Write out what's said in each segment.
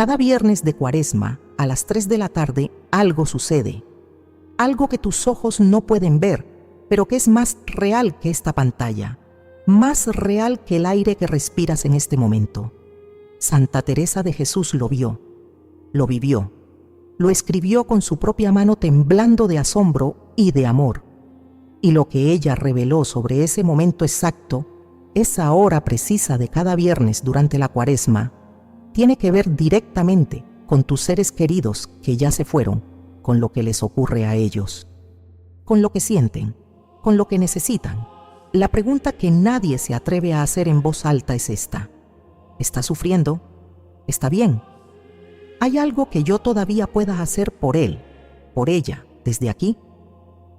Cada viernes de Cuaresma, a las 3 de la tarde, algo sucede. Algo que tus ojos no pueden ver, pero que es más real que esta pantalla, más real que el aire que respiras en este momento. Santa Teresa de Jesús lo vio, lo vivió, lo escribió con su propia mano temblando de asombro y de amor. Y lo que ella reveló sobre ese momento exacto, esa hora precisa de cada viernes durante la Cuaresma, tiene que ver directamente con tus seres queridos que ya se fueron, con lo que les ocurre a ellos, con lo que sienten, con lo que necesitan. La pregunta que nadie se atreve a hacer en voz alta es esta: ¿está sufriendo? ¿Está bien? ¿Hay algo que yo todavía pueda hacer por él, por ella, desde aquí?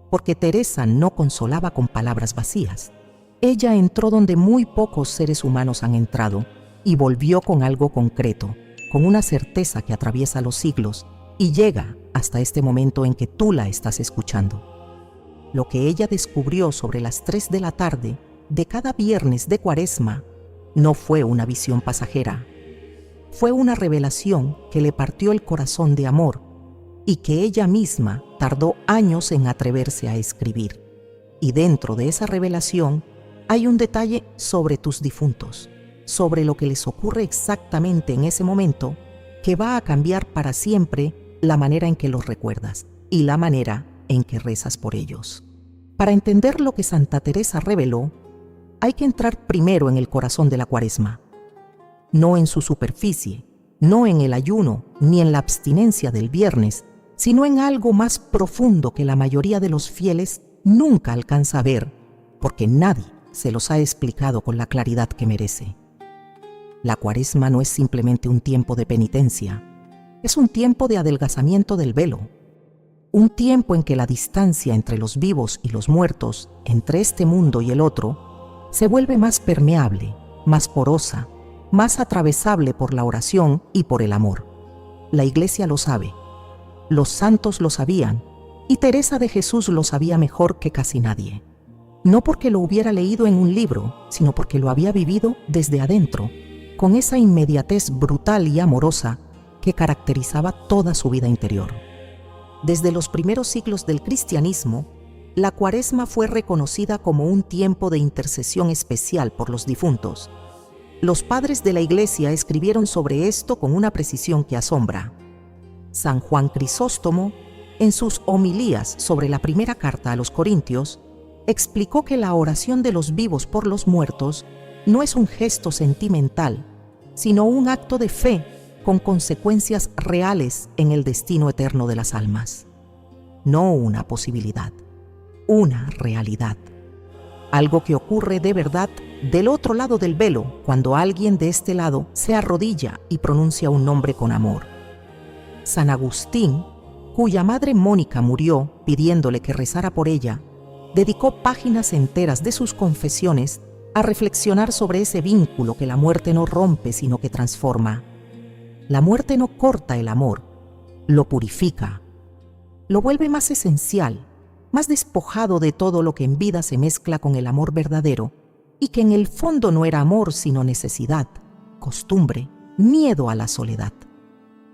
Porque Teresa no consolaba con palabras vacías. Ella entró donde muy pocos seres humanos han entrado y volvió con algo concreto, con una certeza que atraviesa los siglos y llega hasta este momento en que tú la estás escuchando. Lo que ella descubrió sobre las 3 de la tarde de cada viernes de Cuaresma no fue una visión pasajera. Fue una revelación que le partió el corazón de amor y que ella misma tardó años en atreverse a escribir. Y dentro de esa revelación hay un detalle sobre tus difuntos, sobre lo que les ocurre exactamente en ese momento, que va a cambiar para siempre la manera en que los recuerdas y la manera en que rezas por ellos. Para entender lo que Santa Teresa reveló, hay que entrar primero en el corazón de la Cuaresma, no en su superficie, no en el ayuno ni en la abstinencia del viernes, sino en algo más profundo que la mayoría de los fieles nunca alcanza a ver, porque nadie se los ha explicado con la claridad que merece. La Cuaresma no es simplemente un tiempo de penitencia, es un tiempo de adelgazamiento del velo, un tiempo en que la distancia entre los vivos y los muertos, entre este mundo y el otro, se vuelve más permeable, más porosa, más atravesable por la oración y por el amor. La Iglesia lo sabe, los santos lo sabían, y Teresa de Jesús lo sabía mejor que casi nadie. No porque lo hubiera leído en un libro, sino porque lo había vivido desde adentro, con esa inmediatez brutal y amorosa que caracterizaba toda su vida interior. Desde los primeros siglos del cristianismo, la Cuaresma fue reconocida como un tiempo de intercesión especial por los difuntos. Los padres de la Iglesia escribieron sobre esto con una precisión que asombra. San Juan Crisóstomo, en sus homilías sobre la primera carta a los Corintios, explicó que la oración de los vivos por los muertos no es un gesto sentimental, sino un acto de fe con consecuencias reales en el destino eterno de las almas. No una posibilidad, una realidad. Algo que ocurre de verdad del otro lado del velo cuando alguien de este lado se arrodilla y pronuncia un nombre con amor. San Agustín, cuya madre Mónica murió pidiéndole que rezara por ella, dedicó páginas enteras de sus confesiones a reflexionar sobre ese vínculo que la muerte no rompe sino que transforma. La muerte no corta el amor, lo purifica, lo vuelve más esencial, más despojado de todo lo que en vida se mezcla con el amor verdadero y que en el fondo no era amor sino necesidad, costumbre, miedo a la soledad.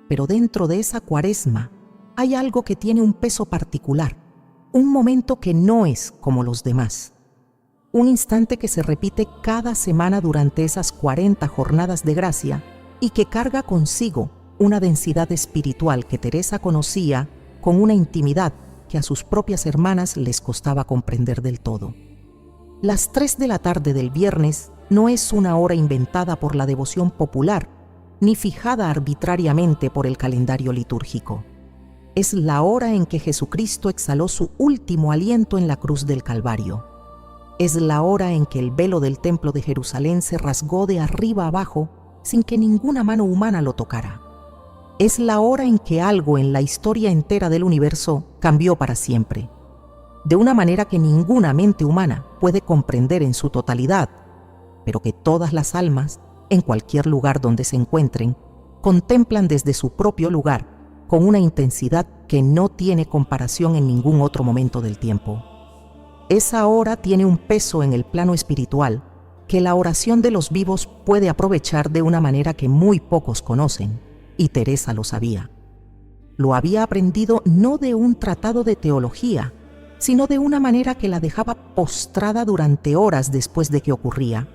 Pero dentro de esa Cuaresma hay algo que tiene un peso particular, un momento que no es como los demás, un instante que se repite cada semana durante esas 40 jornadas de gracia y que carga consigo una densidad espiritual que Teresa conocía con una intimidad que a sus propias hermanas les costaba comprender del todo. Las 3 de la tarde del viernes no es una hora inventada por la devoción popular, ni fijada arbitrariamente por el calendario litúrgico. Es la hora en que Jesucristo exhaló su último aliento en la cruz del Calvario. Es la hora en que el velo del templo de Jerusalén se rasgó de arriba abajo sin que ninguna mano humana lo tocara. Es la hora en que algo en la historia entera del universo cambió para siempre, de una manera que ninguna mente humana puede comprender en su totalidad, pero que todas las almas, en cualquier lugar donde se encuentren, contemplan desde su propio lugar con una intensidad que no tiene comparación en ningún otro momento del tiempo. Esa hora tiene un peso en el plano espiritual que la oración de los vivos puede aprovechar de una manera que muy pocos conocen. y Teresa lo sabía. Lo había aprendido no de un tratado de teología, sino de una manera que la dejaba postrada durante horas después de que ocurría,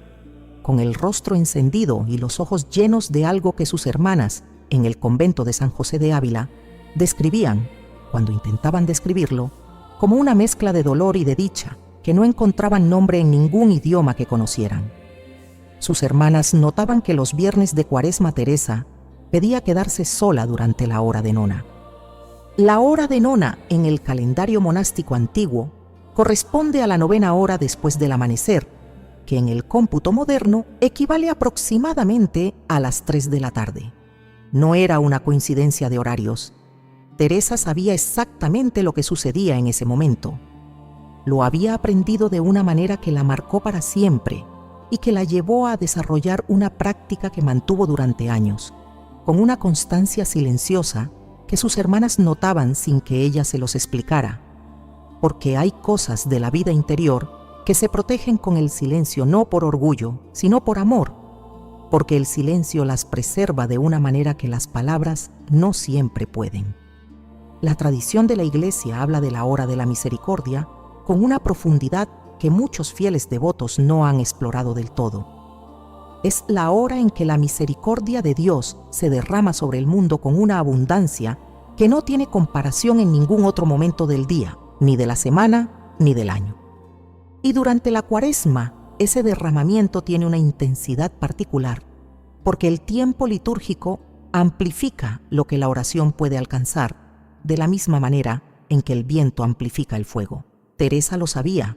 con el rostro encendido y los ojos llenos de algo que sus hermanas, en el convento de San José de Ávila, describían, cuando intentaban describirlo, como una mezcla de dolor y de dicha, que no encontraban nombre en ningún idioma que conocieran. Sus hermanas notaban que los viernes de Cuaresma Teresa pedía quedarse sola durante la hora de nona. La hora de nona en el calendario monástico antiguo corresponde a la 9ª hora después del amanecer, que en el cómputo moderno equivale aproximadamente a las 3 de la tarde. No era una coincidencia de horarios. Teresa sabía exactamente lo que sucedía en ese momento. Lo había aprendido de una manera que la marcó para siempre y que la llevó a desarrollar una práctica que mantuvo durante años, con una constancia silenciosa que sus hermanas notaban sin que ella se los explicara, porque hay cosas de la vida interior que se protegen con el silencio no por orgullo, sino por amor, porque el silencio las preserva de una manera que las palabras no siempre pueden. La tradición de la Iglesia habla de la hora de la misericordia con una profundidad que muchos fieles devotos no han explorado del todo. Es la hora en que la misericordia de Dios se derrama sobre el mundo con una abundancia que no tiene comparación en ningún otro momento del día, ni de la semana, ni del año. Y durante la Cuaresma, ese derramamiento tiene una intensidad particular, porque el tiempo litúrgico amplifica lo que la oración puede alcanzar, de la misma manera en que el viento amplifica el fuego. Teresa lo sabía,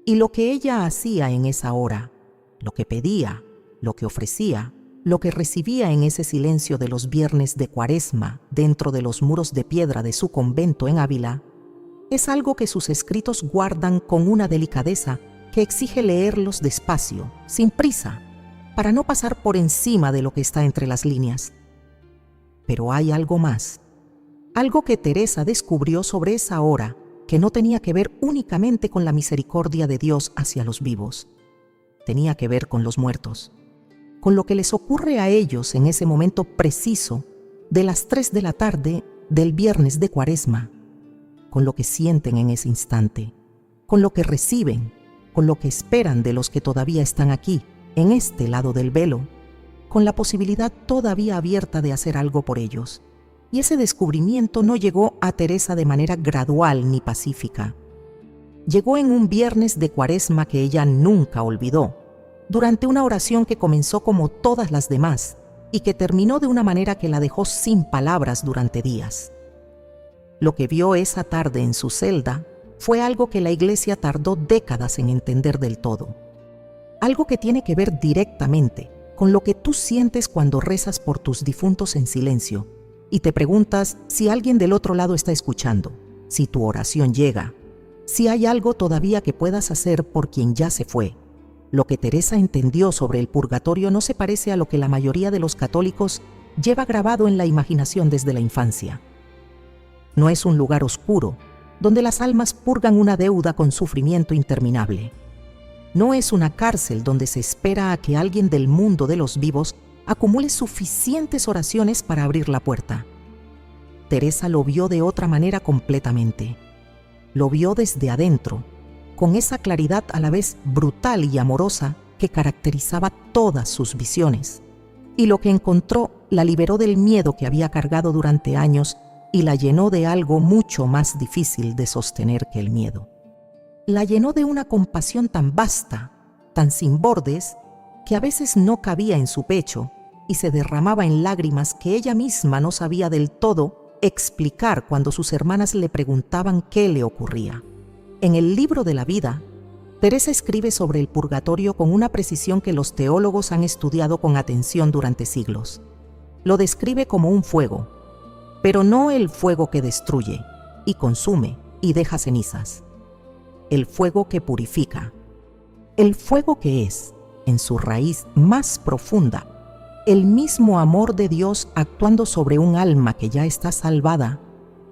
y lo que ella hacía en esa hora, lo que pedía, lo que ofrecía, lo que recibía en ese silencio de los viernes de Cuaresma dentro de los muros de piedra de su convento en Ávila, es algo que sus escritos guardan con una delicadeza que exige leerlos despacio, sin prisa, para no pasar por encima de lo que está entre las líneas. Pero hay algo más, algo que Teresa descubrió sobre esa hora que no tenía que ver únicamente con la misericordia de Dios hacia los vivos. Tenía que ver con los muertos, con lo que les ocurre a ellos en ese momento preciso de las 3 de la tarde del viernes de Cuaresma, con lo que sienten en ese instante, con lo que reciben, con lo que esperan de los que todavía están aquí, en este lado del velo, con la posibilidad todavía abierta de hacer algo por ellos. Y ese descubrimiento no llegó a Teresa de manera gradual ni pacífica. Llegó en un viernes de Cuaresma que ella nunca olvidó, durante una oración que comenzó como todas las demás y que terminó de una manera que la dejó sin palabras durante días. Lo que vio esa tarde en su celda fue algo que la Iglesia tardó décadas en entender del todo. Algo que tiene que ver directamente con lo que tú sientes cuando rezas por tus difuntos en silencio y te preguntas si alguien del otro lado está escuchando, si tu oración llega, si hay algo todavía que puedas hacer por quien ya se fue. Lo que Teresa entendió sobre el purgatorio no se parece a lo que la mayoría de los católicos lleva grabado en la imaginación desde la infancia. No es un lugar oscuro, donde las almas purgan una deuda con sufrimiento interminable. No es una cárcel donde se espera a que alguien del mundo de los vivos acumule suficientes oraciones para abrir la puerta. Teresa lo vio de otra manera completamente. Lo vio desde adentro, con esa claridad a la vez brutal y amorosa que caracterizaba todas sus visiones. Y lo que encontró la liberó del miedo que había cargado durante años y la llenó de algo mucho más difícil de sostener que el miedo. La llenó de una compasión tan vasta, tan sin bordes, que a veces no cabía en su pecho y se derramaba en lágrimas que ella misma no sabía del todo explicar cuando sus hermanas le preguntaban qué le ocurría. En el libro de la vida, Teresa escribe sobre el purgatorio con una precisión que los teólogos han estudiado con atención durante siglos. Lo describe como un fuego, pero no el fuego que destruye y consume y deja cenizas. El fuego que purifica. El fuego que es, en su raíz más profunda, el mismo amor de Dios actuando sobre un alma que ya está salvada,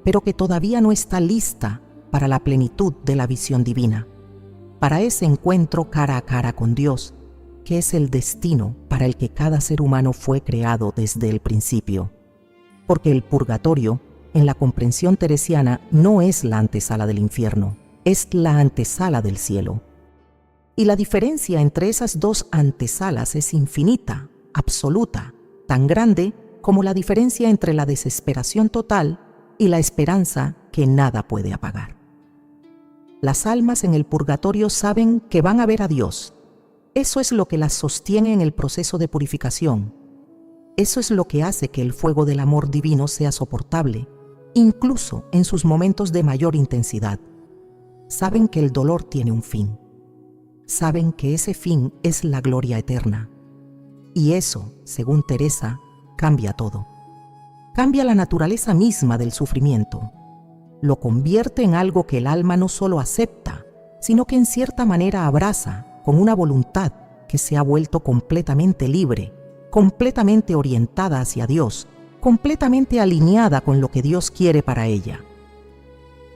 pero que todavía no está lista para la plenitud de la visión divina, para ese encuentro cara a cara con Dios, que es el destino para el que cada ser humano fue creado desde el principio. porque el purgatorio, en la comprensión teresiana, no es la antesala del infierno, es la antesala del cielo. Y la diferencia entre esas dos antesalas es infinita, absoluta, tan grande como la diferencia entre la desesperación total y la esperanza que nada puede apagar. Las almas en el purgatorio saben que van a ver a Dios. Eso es lo que las sostiene en el proceso de purificación. Eso es lo que hace que el fuego del amor divino sea soportable, incluso en sus momentos de mayor intensidad. Saben que el dolor tiene un fin. Saben que ese fin es la gloria eterna. Y eso, según Teresa, cambia todo. Cambia la naturaleza misma del sufrimiento. Lo convierte en algo que el alma no solo acepta, sino que en cierta manera abraza con una voluntad que se ha vuelto completamente libre, completamente orientada hacia Dios, completamente alineada con lo que Dios quiere para ella.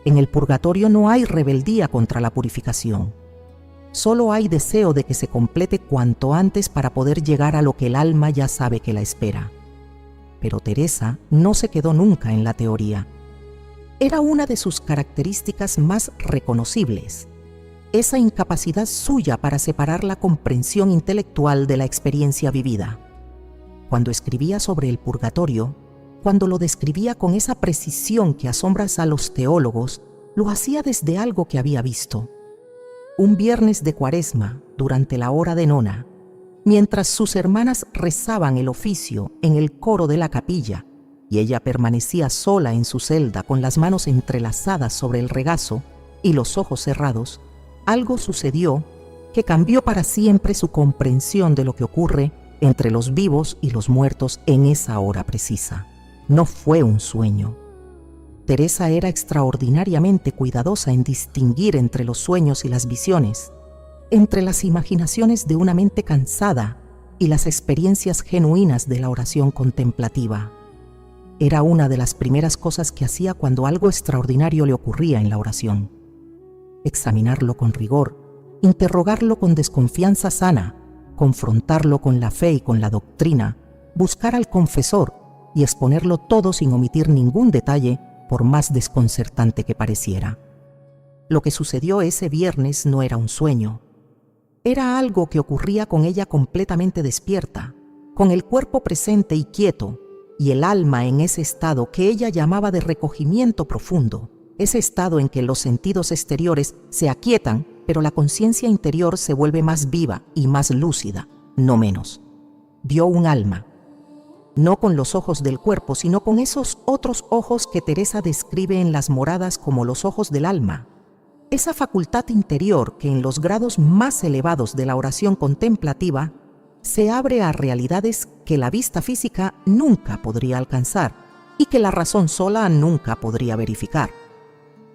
En el purgatorio no hay rebeldía contra la purificación. Solo hay deseo de que se complete cuanto antes para poder llegar a lo que el alma ya sabe que la espera. Pero Teresa no se quedó nunca en la teoría. Era una de sus características más reconocibles, esa incapacidad suya para separar la comprensión intelectual de la experiencia vivida. Cuando escribía sobre el purgatorio, cuando lo describía con esa precisión que asombra a los teólogos, lo hacía desde algo que había visto. Un viernes de Cuaresma, durante la hora de nona, mientras sus hermanas rezaban el oficio en el coro de la capilla y ella permanecía sola en su celda con las manos entrelazadas sobre el regazo y los ojos cerrados, algo sucedió que cambió para siempre su comprensión de lo que ocurre entre los vivos y los muertos en esa hora precisa. No fue un sueño. Teresa era extraordinariamente cuidadosa en distinguir entre los sueños y las visiones, entre las imaginaciones de una mente cansada y las experiencias genuinas de la oración contemplativa. Era una de las primeras cosas que hacía cuando algo extraordinario le ocurría en la oración. Examinarlo con rigor, interrogarlo con desconfianza sana, confrontarlo con la fe y con la doctrina, buscar al confesor y exponerlo todo sin omitir ningún detalle, por más desconcertante que pareciera. Lo que sucedió ese viernes no era un sueño. Era algo que ocurría con ella completamente despierta, con el cuerpo presente y quieto, y el alma en ese estado que ella llamaba de recogimiento profundo, ese estado en que los sentidos exteriores se aquietan, pero la conciencia interior se vuelve más viva y más lúcida, no menos. Vio un alma, no con los ojos del cuerpo, sino con esos otros ojos que Teresa describe en las moradas como los ojos del alma. Esa facultad interior que en los grados más elevados de la oración contemplativa se abre a realidades que la vista física nunca podría alcanzar y que la razón sola nunca podría verificar.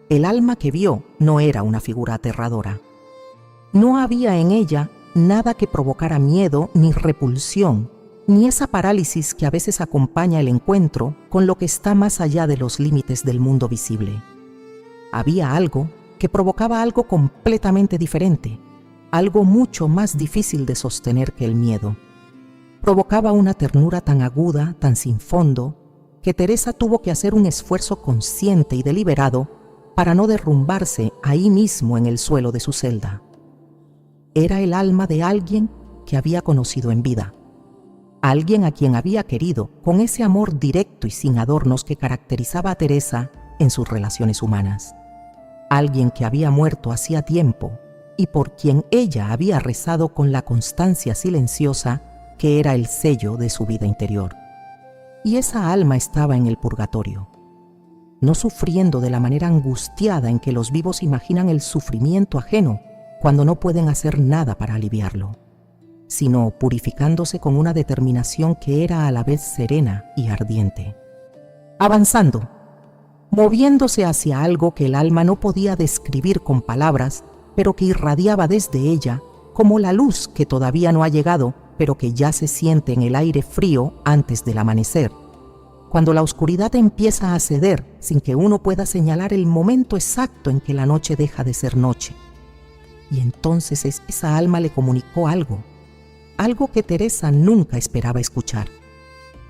El alma que vio no era una figura aterradora. No había en ella nada que provocara miedo ni repulsión, ni esa parálisis que a veces acompaña el encuentro con lo que está más allá de los límites del mundo visible. Había algo que provocaba algo completamente diferente, algo mucho más difícil de sostener que el miedo. Provocaba una ternura tan aguda, tan sin fondo, que Teresa tuvo que hacer un esfuerzo consciente y deliberado para no derrumbarse ahí mismo en el suelo de su celda. Era el alma de alguien que había conocido en vida, alguien a quien había querido con ese amor directo y sin adornos que caracterizaba a Teresa en sus relaciones humanas. Alguien que había muerto hacía tiempo y por quien ella había rezado con la constancia silenciosa que era el sello de su vida interior. Y esa alma estaba en el purgatorio, no sufriendo de la manera angustiada en que los vivos imaginan el sufrimiento ajeno cuando no pueden hacer nada para aliviarlo, sino purificándose con una determinación que era a la vez serena y ardiente. Avanzando, moviéndose hacia algo que el alma no podía describir con palabras, pero que irradiaba desde ella como la luz que todavía no ha llegado, pero que ya se siente en el aire frío antes del amanecer, cuando la oscuridad empieza a ceder sin que uno pueda señalar el momento exacto en que la noche deja de ser noche. Y entonces esa alma le comunicó algo que Teresa nunca esperaba escuchar.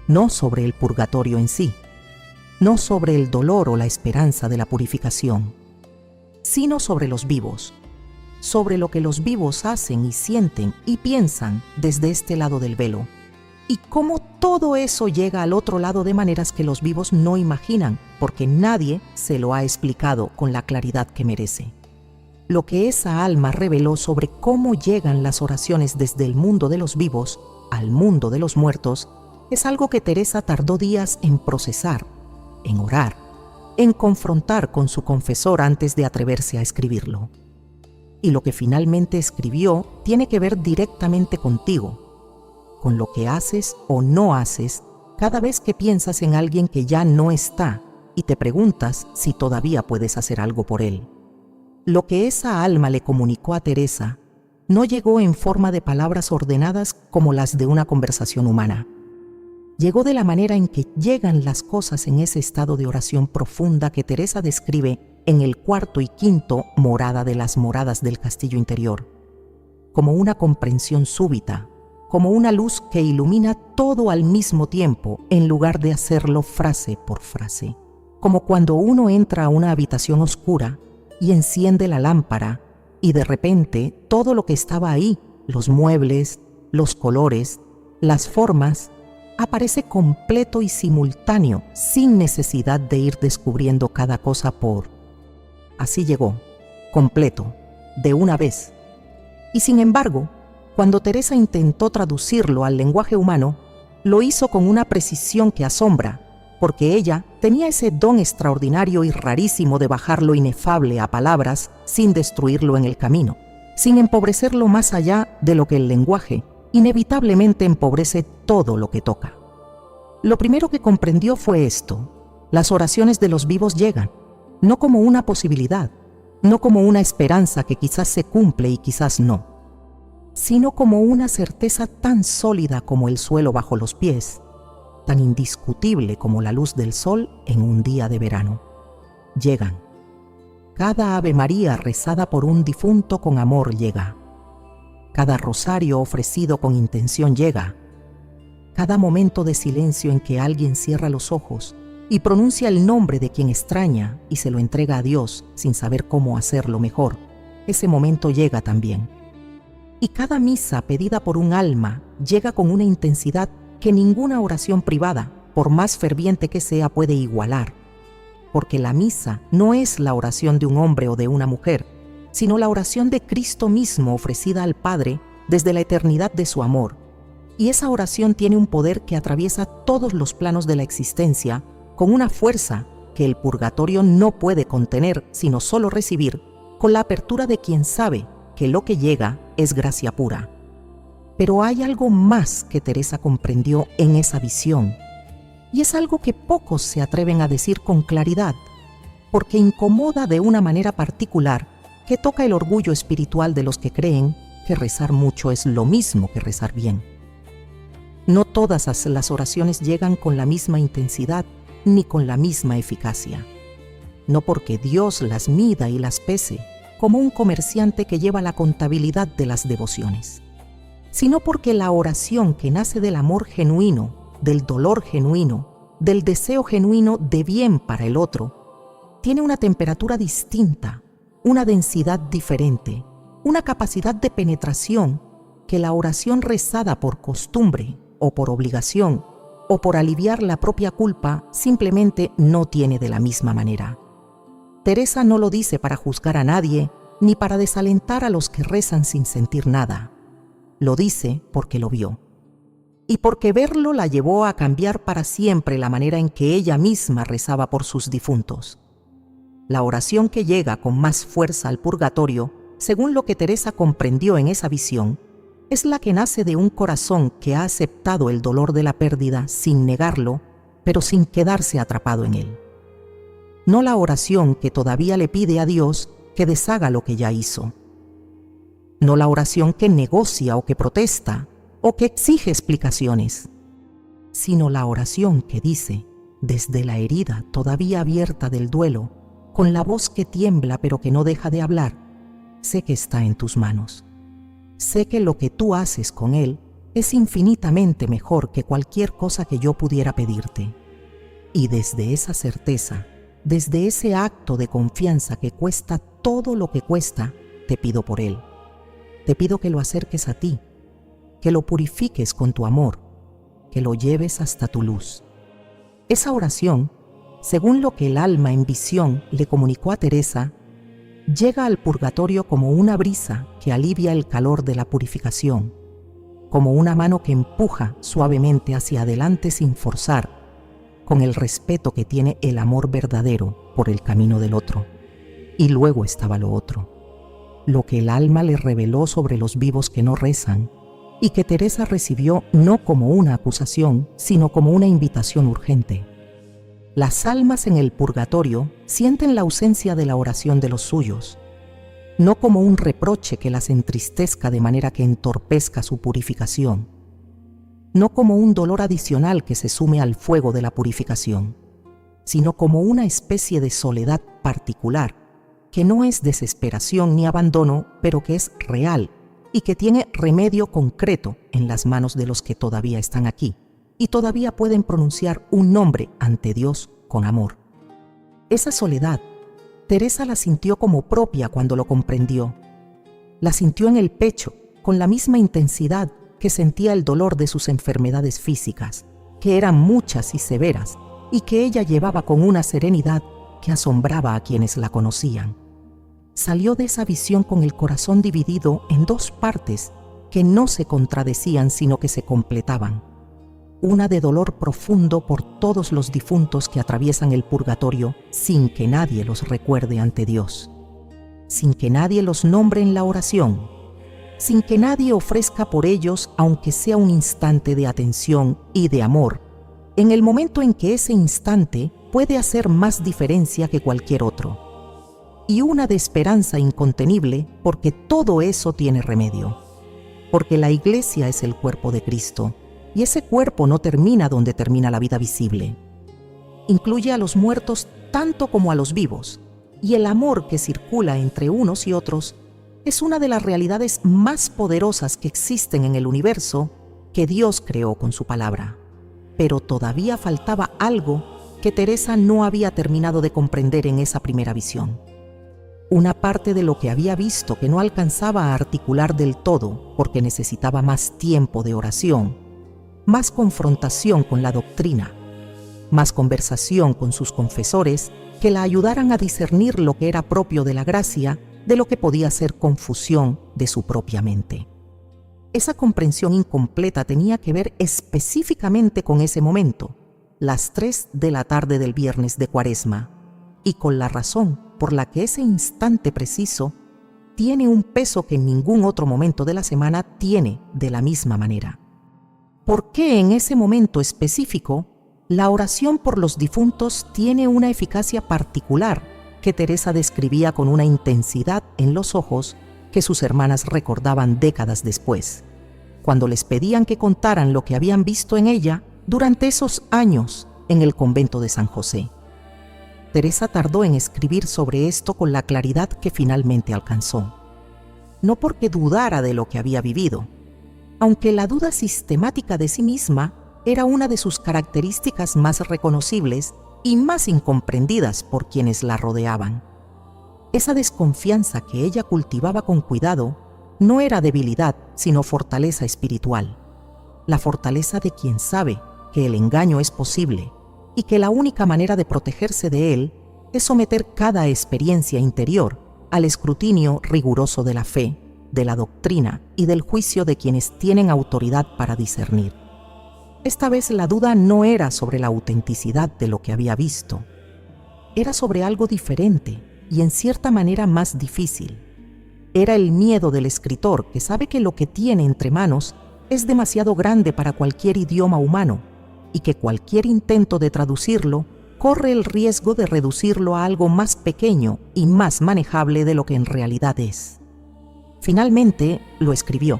No sobre el purgatorio en sí, no sobre el dolor o la esperanza de la purificación, sino sobre los vivos, sobre lo que los vivos hacen y sienten y piensan desde este lado del velo, y cómo todo eso llega al otro lado de maneras que los vivos no imaginan, porque nadie se lo ha explicado con la claridad que merece. Lo que esa alma reveló sobre cómo llegan las oraciones desde el mundo de los vivos al mundo de los muertos es algo que Teresa tardó días en procesar, en orar, en confrontar con su confesor antes de atreverse a escribirlo. Y lo que finalmente escribió tiene que ver directamente contigo, con lo que haces o no haces cada vez que piensas en alguien que ya no está y te preguntas si todavía puedes hacer algo por él. Lo que esa alma le comunicó a Teresa no llegó en forma de palabras ordenadas como las de una conversación humana. Llegó de la manera en que llegan las cosas en ese estado de oración profunda que Teresa describe en el 4º y 5º morada de las moradas del castillo interior, como una comprensión súbita, como una luz que ilumina todo al mismo tiempo en lugar de hacerlo frase por frase, como cuando uno entra a una habitación oscura y enciende la lámpara y de repente todo lo que estaba ahí, los muebles, los colores, las formas, aparece completo y simultáneo, sin necesidad de ir descubriendo cada cosa por... Así llegó, completo, de una vez. Y sin embargo, cuando Teresa intentó traducirlo al lenguaje humano, lo hizo con una precisión que asombra, porque ella tenía ese don extraordinario y rarísimo de bajar lo inefable a palabras sin destruirlo en el camino, sin empobrecerlo más allá de lo que el lenguaje inevitablemente empobrece todo lo que toca. Lo primero que comprendió fue esto: las oraciones de los vivos llegan, no como una posibilidad, no como una esperanza que quizás se cumple y quizás no, sino como una certeza tan sólida como el suelo bajo los pies, tan indiscutible como la luz del sol en un día de verano. Llegan. Cada Ave María rezada por un difunto con amor llega. Cada rosario ofrecido con intención llega. Cada momento de silencio en que alguien cierra los ojos y pronuncia el nombre de quien extraña y se lo entrega a Dios sin saber cómo hacerlo mejor, ese momento llega también. Y cada misa pedida por un alma llega con una intensidad que ninguna oración privada, por más ferviente que sea, puede igualar. Porque la misa no es la oración de un hombre o de una mujer, sino la oración de Cristo mismo ofrecida al Padre desde la eternidad de su amor. Y esa oración tiene un poder que atraviesa todos los planos de la existencia con una fuerza que el purgatorio no puede contener, sino solo recibir, con la apertura de quien sabe que lo que llega es gracia pura. Pero hay algo más que Teresa comprendió en esa visión, y es algo que pocos se atreven a decir con claridad, porque incomoda de una manera particular que toca el orgullo espiritual de los que creen que rezar mucho es lo mismo que rezar bien. No todas las oraciones llegan con la misma intensidad ni con la misma eficacia. No porque Dios las mida y las pese, como un comerciante que lleva la contabilidad de las devociones, sino porque la oración que nace del amor genuino, del dolor genuino, del deseo genuino de bien para el otro, tiene una temperatura distinta, una densidad diferente, una capacidad de penetración que la oración rezada por costumbre o por obligación o por aliviar la propia culpa simplemente no tiene de la misma manera. Teresa no lo dice para juzgar a nadie ni para desalentar a los que rezan sin sentir nada. Lo dice porque lo vio. Y porque verlo la llevó a cambiar para siempre la manera en que ella misma rezaba por sus difuntos. La oración que llega con más fuerza al purgatorio, según lo que Teresa comprendió en esa visión, es la que nace de un corazón que ha aceptado el dolor de la pérdida sin negarlo, pero sin quedarse atrapado en él. No la oración que todavía le pide a Dios que deshaga lo que ya hizo. No la oración que negocia o que protesta o que exige explicaciones, sino la oración que dice, desde la herida todavía abierta del duelo, con la voz que tiembla pero que no deja de hablar: sé que está en tus manos. Sé que lo que tú haces con él es infinitamente mejor que cualquier cosa que yo pudiera pedirte. Y desde esa certeza, desde ese acto de confianza que cuesta todo lo que cuesta, te pido por él. Te pido que lo acerques a ti, que lo purifiques con tu amor, que lo lleves hasta tu luz. Esa oración, según lo que el alma en visión le comunicó a Teresa, llega al purgatorio como una brisa que alivia el calor de la purificación, como una mano que empuja suavemente hacia adelante sin forzar, con el respeto que tiene el amor verdadero por el camino del otro. Y luego estaba lo otro, lo que el alma le reveló sobre los vivos que no rezan, y que Teresa recibió no como una acusación, sino como una invitación urgente. Las almas en el purgatorio sienten la ausencia de la oración de los suyos, no como un reproche que las entristezca de manera que entorpezca su purificación, no como un dolor adicional que se sume al fuego de la purificación, sino como una especie de soledad particular, que no es desesperación ni abandono, pero que es real y que tiene remedio concreto en las manos de los que todavía están aquí y todavía pueden pronunciar un nombre ante Dios con amor. Esa soledad, Teresa la sintió como propia cuando lo comprendió. La sintió en el pecho con la misma intensidad que sentía el dolor de sus enfermedades físicas, que eran muchas y severas, y que ella llevaba con una serenidad que asombraba a quienes la conocían. Salió de esa visión con el corazón dividido en dos partes que no se contradecían sino que se completaban. Una de dolor profundo por todos los difuntos que atraviesan el purgatorio sin que nadie los recuerde ante Dios, sin que nadie los nombre en la oración, sin que nadie ofrezca por ellos aunque sea un instante de atención y de amor, en el momento en que ese instante puede hacer más diferencia que cualquier otro. Y una de esperanza incontenible porque todo eso tiene remedio. Porque la Iglesia es el cuerpo de Cristo y ese cuerpo no termina donde termina la vida visible. Incluye a los muertos tanto como a los vivos y el amor que circula entre unos y otros es una de las realidades más poderosas que existen en el universo que Dios creó con su palabra. Pero todavía faltaba algo que Teresa no había terminado de comprender en esa primera visión. Una parte de lo que había visto que no alcanzaba a articular del todo porque necesitaba más tiempo de oración, más confrontación con la doctrina, más conversación con sus confesores que la ayudaran a discernir lo que era propio de la gracia de lo que podía ser confusión de su propia mente. Esa comprensión incompleta tenía que ver específicamente con ese momento, las 3 de la tarde del viernes de Cuaresma, y con la razón por la que ese instante preciso tiene un peso que en ningún otro momento de la semana tiene de la misma manera. ¿Por qué en ese momento específico la oración por los difuntos tiene una eficacia particular que Teresa describía con una intensidad en los ojos que sus hermanas recordaban décadas después, cuando les pedían que contaran lo que habían visto en ella durante esos años en el convento de San José? Teresa tardó en escribir sobre esto con la claridad que finalmente alcanzó. No porque dudara de lo que había vivido, aunque la duda sistemática de sí misma era una de sus características más reconocibles y más incomprendidas por quienes la rodeaban. Esa desconfianza que ella cultivaba con cuidado no era debilidad, sino fortaleza espiritual. La fortaleza de quien sabe que el engaño es posible y que la única manera de protegerse de él es someter cada experiencia interior al escrutinio riguroso de la fe, de la doctrina y del juicio de quienes tienen autoridad para discernir. Esta vez la duda no era sobre la autenticidad de lo que había visto. Era sobre algo diferente y en cierta manera más difícil. Era el miedo del escritor que sabe que lo que tiene entre manos es demasiado grande para cualquier idioma humano y que cualquier intento de traducirlo corre el riesgo de reducirlo a algo más pequeño y más manejable de lo que en realidad es. Finalmente lo escribió.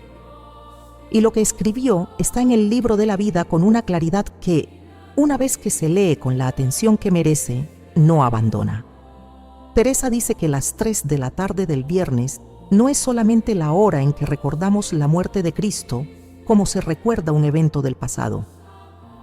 Y lo que escribió está en el libro de la vida con una claridad que, una vez que se lee con la atención que merece, no abandona. Teresa dice que las 3 de la tarde del viernes no es solamente la hora en que recordamos la muerte de Cristo como se recuerda un evento del pasado.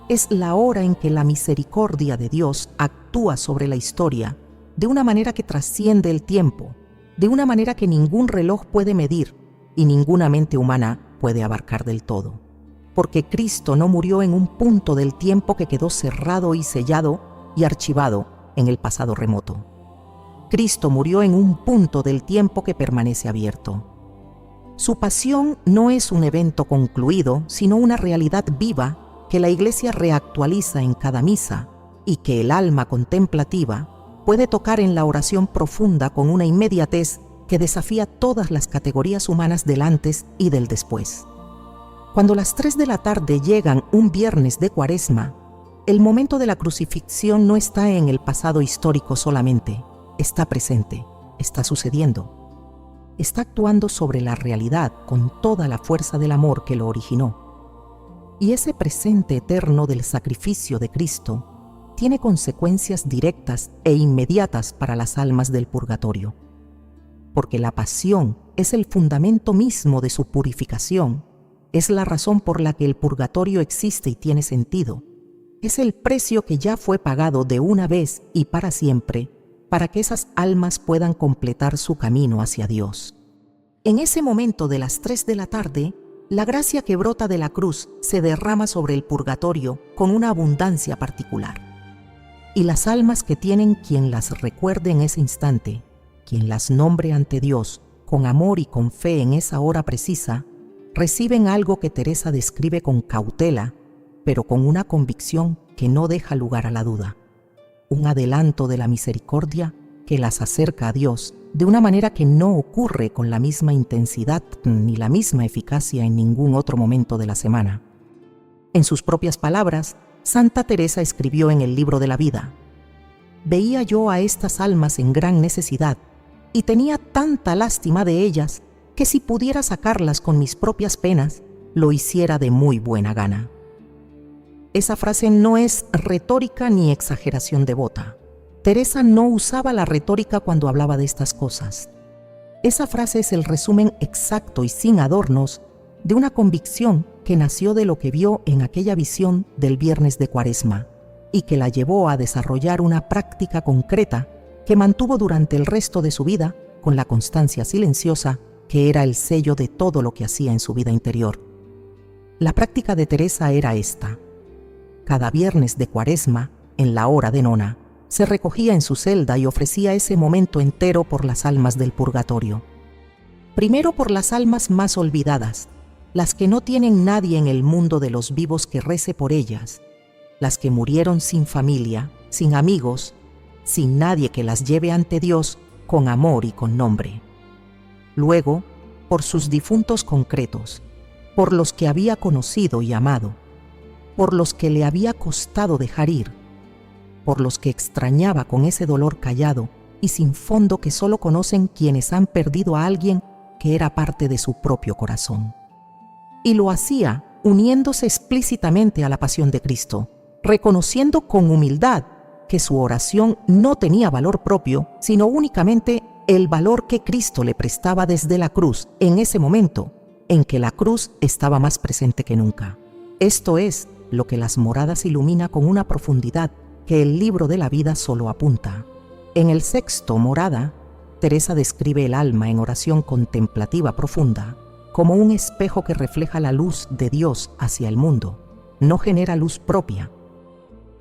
Es la hora en que la misericordia de Dios actúa sobre la historia de una manera que trasciende el tiempo, de una manera que ningún reloj puede medir y ninguna mente humana puede abarcar del todo. Porque Cristo no murió en un punto del tiempo que quedó cerrado y sellado y archivado en el pasado remoto. Cristo murió en un punto del tiempo que permanece abierto. Su pasión no es un evento concluido, sino una realidad viva que la Iglesia reactualiza en cada misa y que el alma contemplativa puede tocar en la oración profunda con una inmediatez que desafía todas las categorías humanas del antes y del después. Cuando las 3 de la tarde llegan un viernes de Cuaresma, el momento de la crucifixión no está en el pasado histórico solamente, está presente, está sucediendo. Está actuando sobre la realidad con toda la fuerza del amor que lo originó. Y ese presente eterno del sacrificio de Cristo tiene consecuencias directas e inmediatas para las almas del purgatorio. Porque la pasión es el fundamento mismo de su purificación, es la razón por la que el purgatorio existe y tiene sentido. Es el precio que ya fue pagado de una vez y para siempre para que esas almas puedan completar su camino hacia Dios. En ese momento de las 3 de la tarde, la gracia que brota de la cruz se derrama sobre el purgatorio con una abundancia particular. Y las almas que tienen quien las recuerde en ese instante, quien las nombre ante Dios con amor y con fe en esa hora precisa, reciben algo que Teresa describe con cautela, pero con una convicción que no deja lugar a la duda. Un adelanto de la misericordia que las acerca a Dios de una manera que no ocurre con la misma intensidad ni la misma eficacia en ningún otro momento de la semana. En sus propias palabras, Santa Teresa escribió en el libro de la vida: «Veía yo a estas almas en gran necesidad y tenía tanta lástima de ellas que si pudiera sacarlas con mis propias penas, lo hiciera de muy buena gana». Esa frase no es retórica ni exageración devota. Teresa no usaba la retórica cuando hablaba de estas cosas. Esa frase es el resumen exacto y sin adornos de una convicción que nació de lo que vio en aquella visión del viernes de Cuaresma y que la llevó a desarrollar una práctica concreta que mantuvo durante el resto de su vida con la constancia silenciosa que era el sello de todo lo que hacía en su vida interior. La práctica de Teresa era esta: cada viernes de Cuaresma, en la hora de nona, se recogía en su celda y ofrecía ese momento entero por las almas del purgatorio. Primero por las almas más olvidadas, las que no tienen nadie en el mundo de los vivos que rece por ellas, las que murieron sin familia, sin amigos, sin nadie que las lleve ante Dios con amor y con nombre. Luego, por sus difuntos concretos, por los que había conocido y amado, por los que le había costado dejar ir, por los que extrañaba con ese dolor callado y sin fondo que solo conocen quienes han perdido a alguien que era parte de su propio corazón. Y lo hacía uniéndose explícitamente a la pasión de Cristo, reconociendo con humildad que su oración no tenía valor propio, sino únicamente el valor que Cristo le prestaba desde la cruz en ese momento en que la cruz estaba más presente que nunca. Esto es lo que las moradas ilumina con una profundidad que el libro de la vida solo apunta. En el sexto morada, Teresa describe el alma en oración contemplativa profunda como un espejo que refleja la luz de Dios hacia el mundo. No genera luz propia.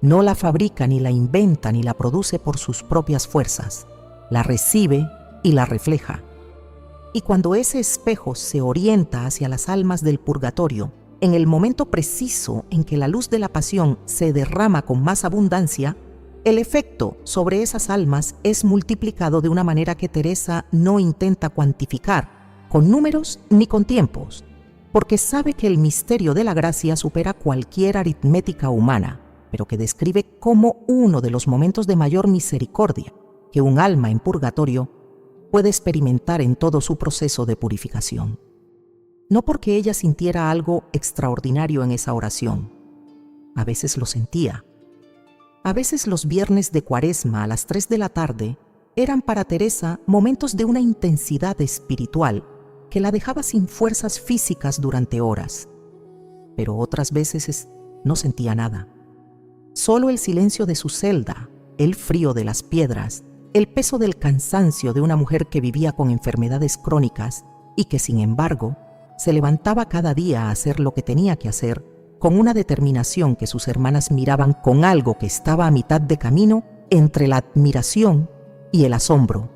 No la fabrica, ni la inventa, ni la produce por sus propias fuerzas. La recibe y la refleja. Y cuando ese espejo se orienta hacia las almas del purgatorio, en el momento preciso en que la luz de la pasión se derrama con más abundancia, el efecto sobre esas almas es multiplicado de una manera que Teresa no intenta cuantificar con números ni con tiempos, porque sabe que el misterio de la gracia supera cualquier aritmética humana, pero que describe como uno de los momentos de mayor misericordia que un alma en purgatorio puede experimentar en todo su proceso de purificación. No porque ella sintiera algo extraordinario en esa oración. A veces lo sentía. A veces los viernes de Cuaresma a las 3 de la tarde eran para Teresa momentos de una intensidad espiritual que la dejaba sin fuerzas físicas durante horas. Pero otras veces no sentía nada. Solo el silencio de su celda, el frío de las piedras, el peso del cansancio de una mujer que vivía con enfermedades crónicas y que, sin embargo, se levantaba cada día a hacer lo que tenía que hacer con una determinación que sus hermanas miraban con algo que estaba a mitad de camino entre la admiración y el asombro.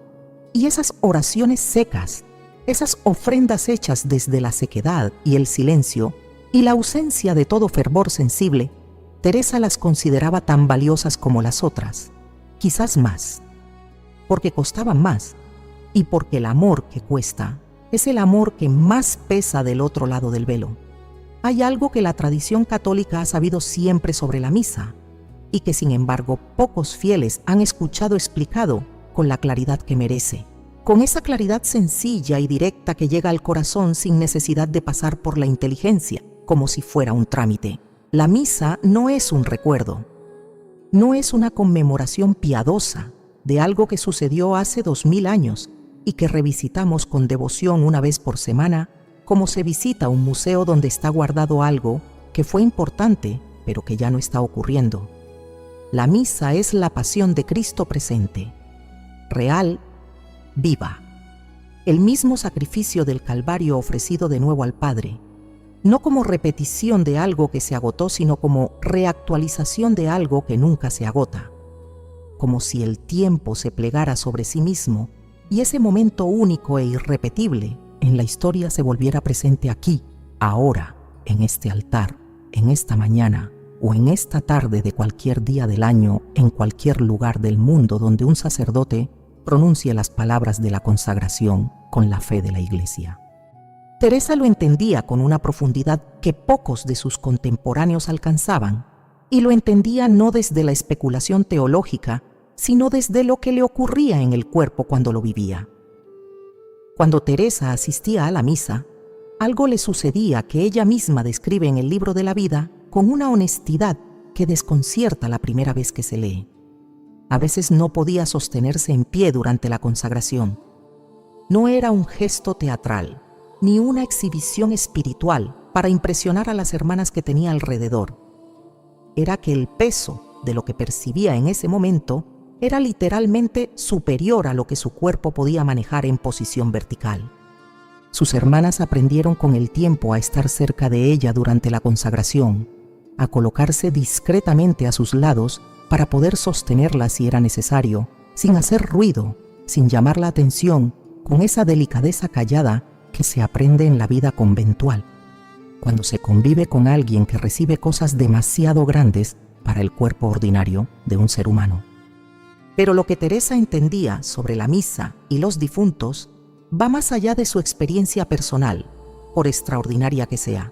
Y esas oraciones secas, esas ofrendas hechas desde la sequedad y el silencio y la ausencia de todo fervor sensible, Teresa las consideraba tan valiosas como las otras, quizás más, porque costaban más y porque el amor que cuesta es el amor que más pesa del otro lado del velo. Hay algo que la tradición católica ha sabido siempre sobre la misa y que, sin embargo, pocos fieles han escuchado explicado con la claridad que merece, con esa claridad sencilla y directa que llega al corazón sin necesidad de pasar por la inteligencia, como si fuera un trámite. La misa no es un recuerdo, no es una conmemoración piadosa de algo que sucedió hace 2000 años y que revisitamos con devoción una vez por semana, como se visita un museo donde está guardado algo que fue importante, pero que ya no está ocurriendo. La misa es la pasión de Cristo presente, real, viva. El mismo sacrificio del Calvario ofrecido de nuevo al Padre, no como repetición de algo que se agotó, sino como reactualización de algo que nunca se agota. Como si el tiempo se plegara sobre sí mismo y ese momento único e irrepetible en la historia se volviera presente aquí, ahora, en este altar, en esta mañana o en esta tarde de cualquier día del año, en cualquier lugar del mundo donde un sacerdote pronuncie las palabras de la consagración con la fe de la Iglesia. Teresa lo entendía con una profundidad que pocos de sus contemporáneos alcanzaban, y lo entendía no desde la especulación teológica, sino desde lo que le ocurría en el cuerpo cuando lo vivía. Cuando Teresa asistía a la misa, algo le sucedía que ella misma describe en el libro de la vida con una honestidad que desconcierta la primera vez que se lee. A veces no podía sostenerse en pie durante la consagración. No era un gesto teatral, ni una exhibición espiritual para impresionar a las hermanas que tenía alrededor. Era que el peso de lo que percibía en ese momento era literalmente superior a lo que su cuerpo podía manejar en posición vertical. Sus hermanas aprendieron con el tiempo a estar cerca de ella durante la consagración, a colocarse discretamente a sus lados para poder sostenerla si era necesario, sin hacer ruido, sin llamar la atención, con esa delicadeza callada que se aprende en la vida conventual, cuando se convive con alguien que recibe cosas demasiado grandes para el cuerpo ordinario de un ser humano. Pero lo que Teresa entendía sobre la misa y los difuntos va más allá de su experiencia personal, por extraordinaria que sea.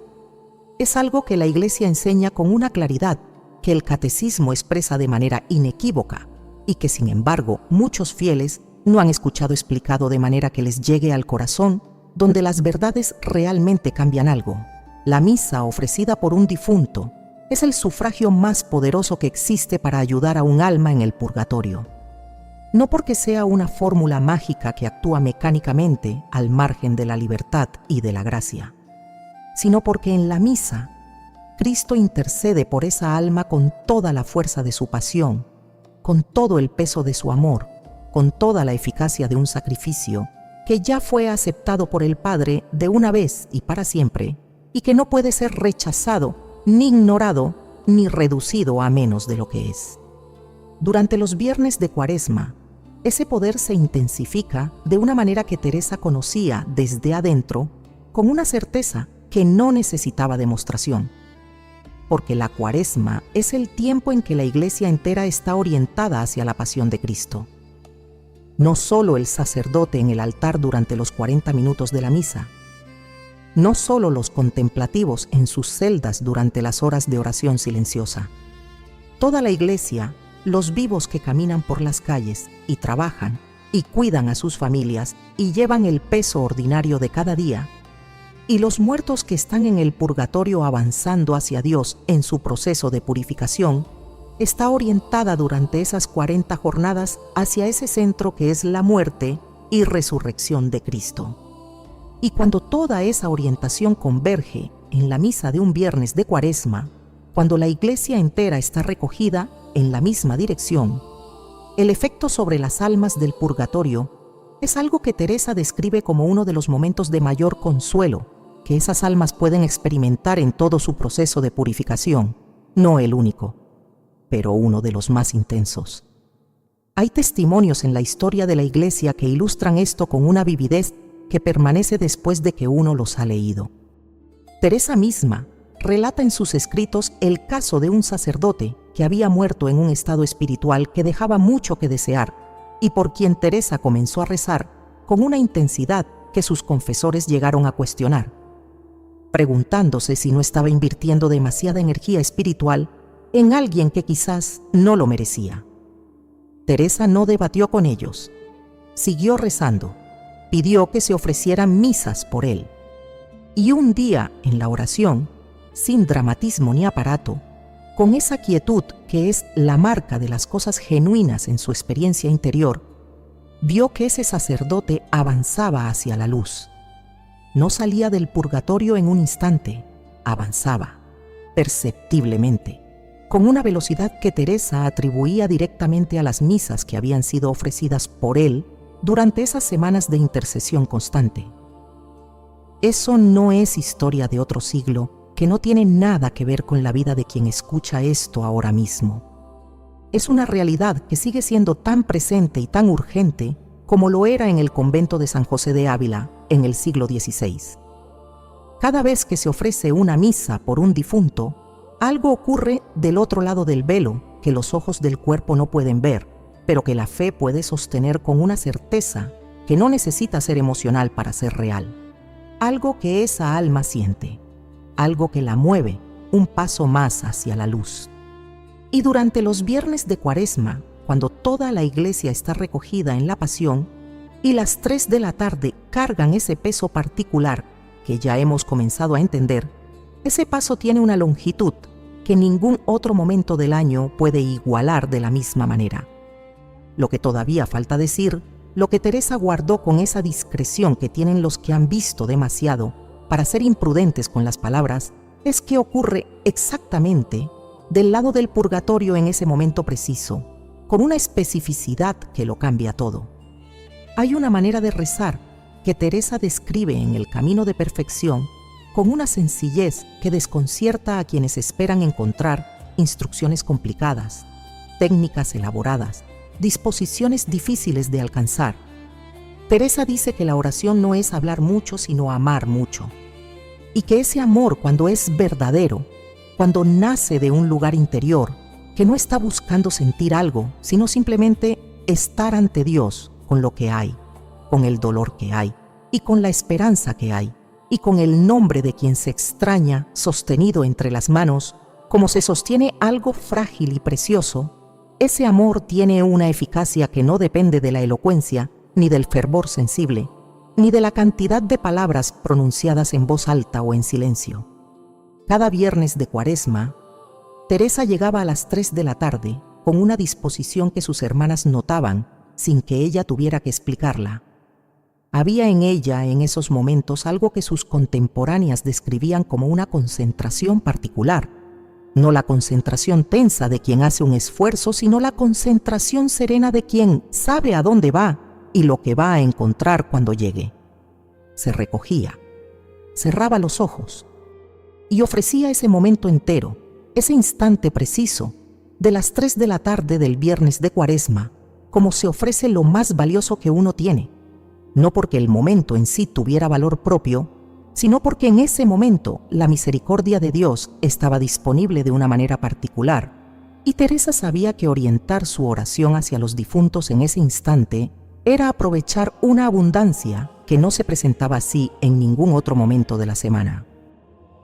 Es algo que la Iglesia enseña con una claridad que el catecismo expresa de manera inequívoca y que, sin embargo, muchos fieles no han escuchado explicado de manera que les llegue al corazón, donde las verdades realmente cambian algo. La misa ofrecida por un difunto es el sufragio más poderoso que existe para ayudar a un alma en el purgatorio. No porque sea una fórmula mágica que actúa mecánicamente al margen de la libertad y de la gracia, sino porque en la misa Cristo intercede por esa alma con toda la fuerza de su pasión, con todo el peso de su amor, con toda la eficacia de un sacrificio que ya fue aceptado por el Padre de una vez y para siempre, y que no puede ser rechazado, ni ignorado, ni reducido a menos de lo que es. Durante los viernes de Cuaresma, ese poder se intensifica de una manera que Teresa conocía desde adentro con una certeza que no necesitaba demostración. Porque la Cuaresma es el tiempo en que la Iglesia entera está orientada hacia la pasión de Cristo. No solo el sacerdote en el altar durante los 40 minutos de la misa, no solo los contemplativos en sus celdas durante las horas de oración silenciosa. Toda la Iglesia, los vivos que caminan por las calles y trabajan y cuidan a sus familias y llevan el peso ordinario de cada día, y los muertos que están en el purgatorio avanzando hacia Dios en su proceso de purificación, está orientada durante esas 40 jornadas hacia ese centro que es la muerte y resurrección de Cristo. Y cuando toda esa orientación converge en la misa de un viernes de Cuaresma, cuando la iglesia entera está recogida en la misma dirección, el efecto sobre las almas del purgatorio es algo que Teresa describe como uno de los momentos de mayor consuelo que esas almas pueden experimentar en todo su proceso de purificación, no el único, pero uno de los más intensos. Hay testimonios en la historia de la Iglesia que ilustran esto con una vividez que permanece después de que uno los ha leído. Teresa misma relata en sus escritos el caso de un sacerdote que había muerto en un estado espiritual que dejaba mucho que desear y por quien Teresa comenzó a rezar con una intensidad que sus confesores llegaron a cuestionar, preguntándose si no estaba invirtiendo demasiada energía espiritual en alguien que quizás no lo merecía. Teresa no debatió con ellos, siguió rezando, pidió que se ofrecieran misas por él. Y un día, en la oración, sin dramatismo ni aparato, con esa quietud que es la marca de las cosas genuinas en su experiencia interior, vio que ese sacerdote avanzaba hacia la luz. No salía del purgatorio en un instante, avanzaba, perceptiblemente, con una velocidad que Teresa atribuía directamente a las misas que habían sido ofrecidas por él durante esas semanas de intercesión constante. Eso no es historia de otro siglo que no tiene nada que ver con la vida de quien escucha esto ahora mismo. Es una realidad que sigue siendo tan presente y tan urgente como lo era en el convento de San José de Ávila en el siglo XVI. Cada vez que se ofrece una misa por un difunto, algo ocurre del otro lado del velo que los ojos del cuerpo no pueden ver, pero que la fe puede sostener con una certeza que no necesita ser emocional para ser real. Algo que esa alma siente, algo que la mueve un paso más hacia la luz. Y durante los viernes de Cuaresma, cuando toda la iglesia está recogida en la pasión y las 3 de la tarde cargan ese peso particular que ya hemos comenzado a entender, ese paso tiene una longitud que ningún otro momento del año puede igualar de la misma manera. Lo que todavía falta decir, lo que Teresa guardó con esa discreción que tienen los que han visto demasiado para ser imprudentes con las palabras, es que ocurre exactamente del lado del purgatorio en ese momento preciso, con una especificidad que lo cambia todo. Hay una manera de rezar que Teresa describe en el Camino de Perfección con una sencillez que desconcierta a quienes esperan encontrar instrucciones complicadas, técnicas elaboradas, disposiciones difíciles de alcanzar. Teresa dice que la oración no es hablar mucho, sino amar mucho. Y que ese amor, cuando es verdadero, cuando nace de un lugar interior, que no está buscando sentir algo, sino simplemente estar ante Dios con lo que hay, con el dolor que hay, y con la esperanza que hay, y con el nombre de quien se extraña sostenido entre las manos, como se sostiene algo frágil y precioso, ese amor tiene una eficacia que no depende de la elocuencia, ni del fervor sensible, ni de la cantidad de palabras pronunciadas en voz alta o en silencio. Cada viernes de Cuaresma, Teresa llegaba a las 3 de la tarde con una disposición que sus hermanas notaban sin que ella tuviera que explicarla. Había en ella, en esos momentos, algo que sus contemporáneas describían como una concentración particular. No la concentración tensa de quien hace un esfuerzo, sino la concentración serena de quien sabe a dónde va y lo que va a encontrar cuando llegue. Se recogía, cerraba los ojos y ofrecía ese momento entero, ese instante preciso, de las 3 de la tarde del viernes de Cuaresma, como se ofrece lo más valioso que uno tiene, no porque el momento en sí tuviera valor propio, sino porque en ese momento la misericordia de Dios estaba disponible de una manera particular, y Teresa sabía que orientar su oración hacia los difuntos en ese instante era aprovechar una abundancia que no se presentaba así en ningún otro momento de la semana.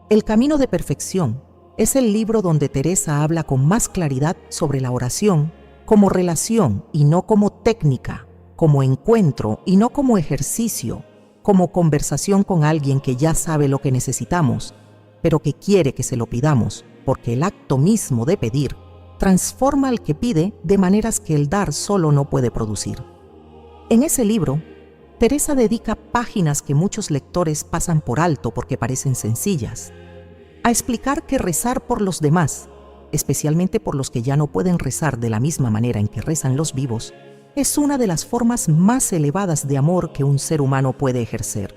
El Camino de Perfección es el libro donde Teresa habla con más claridad sobre la oración como relación y no como técnica, como encuentro y no como ejercicio, como conversación con alguien que ya sabe lo que necesitamos, pero que quiere que se lo pidamos, porque el acto mismo de pedir transforma al que pide de maneras que el dar solo no puede producir. En ese libro, Teresa dedica páginas que muchos lectores pasan por alto porque parecen sencillas. a explicar que rezar por los demás, especialmente por los que ya no pueden rezar de la misma manera en que rezan los vivos, es una de las formas más elevadas de amor que un ser humano puede ejercer.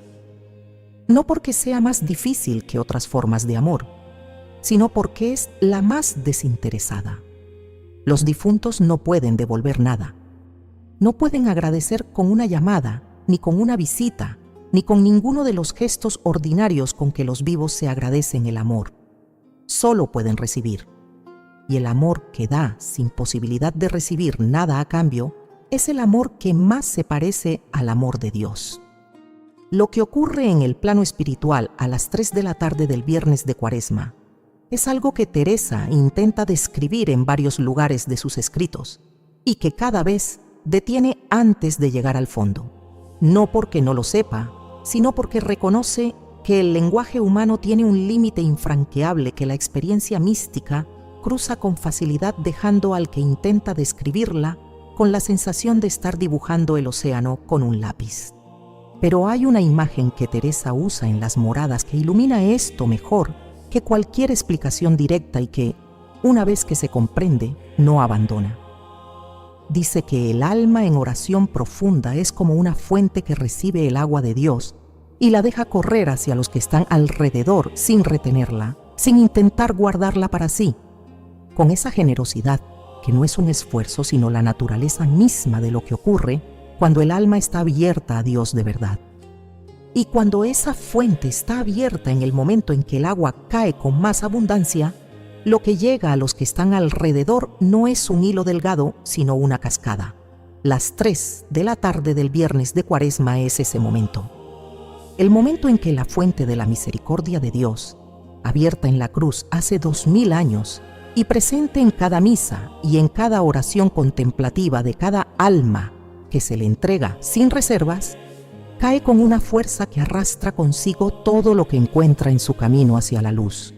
No porque sea más difícil que otras formas de amor, sino porque es la más desinteresada. Los difuntos no pueden devolver nada. No pueden agradecer con una llamada, ni con una visita, ni con ninguno de los gestos ordinarios con que los vivos se agradecen el amor. Solo pueden recibir. Y el amor que da sin posibilidad de recibir nada a cambio es el amor que más se parece al amor de Dios. Lo que ocurre en el plano espiritual a las 3 de la tarde del viernes de Cuaresma es algo que Teresa intenta describir en varios lugares de sus escritos y que cada vez detiene antes de llegar al fondo. No porque no lo sepa, sino porque reconoce que el lenguaje humano tiene un límite infranqueable que la experiencia mística cruza con facilidad, dejando al que intenta describirla con la sensación de estar dibujando el océano con un lápiz. Pero hay una imagen que Teresa usa en las moradas que ilumina esto mejor que cualquier explicación directa y que, una vez que se comprende, no abandona. Dice que el alma en oración profunda es como una fuente que recibe el agua de Dios y la deja correr hacia los que están alrededor sin retenerla, sin intentar guardarla para sí, con esa generosidad que no es un esfuerzo sino la naturaleza misma de lo que ocurre cuando el alma está abierta a Dios de verdad. Y cuando esa fuente está abierta en el momento en que el agua cae con más abundancia, lo que llega a los que están alrededor no es un hilo delgado, sino una cascada. Las 3 de la tarde del viernes de Cuaresma es ese momento. El momento en que la fuente de la misericordia de Dios, abierta en la cruz hace 2000 años y presente en cada misa y en cada oración contemplativa de cada alma que se le entrega sin reservas, cae con una fuerza que arrastra consigo todo lo que encuentra en su camino hacia la luz.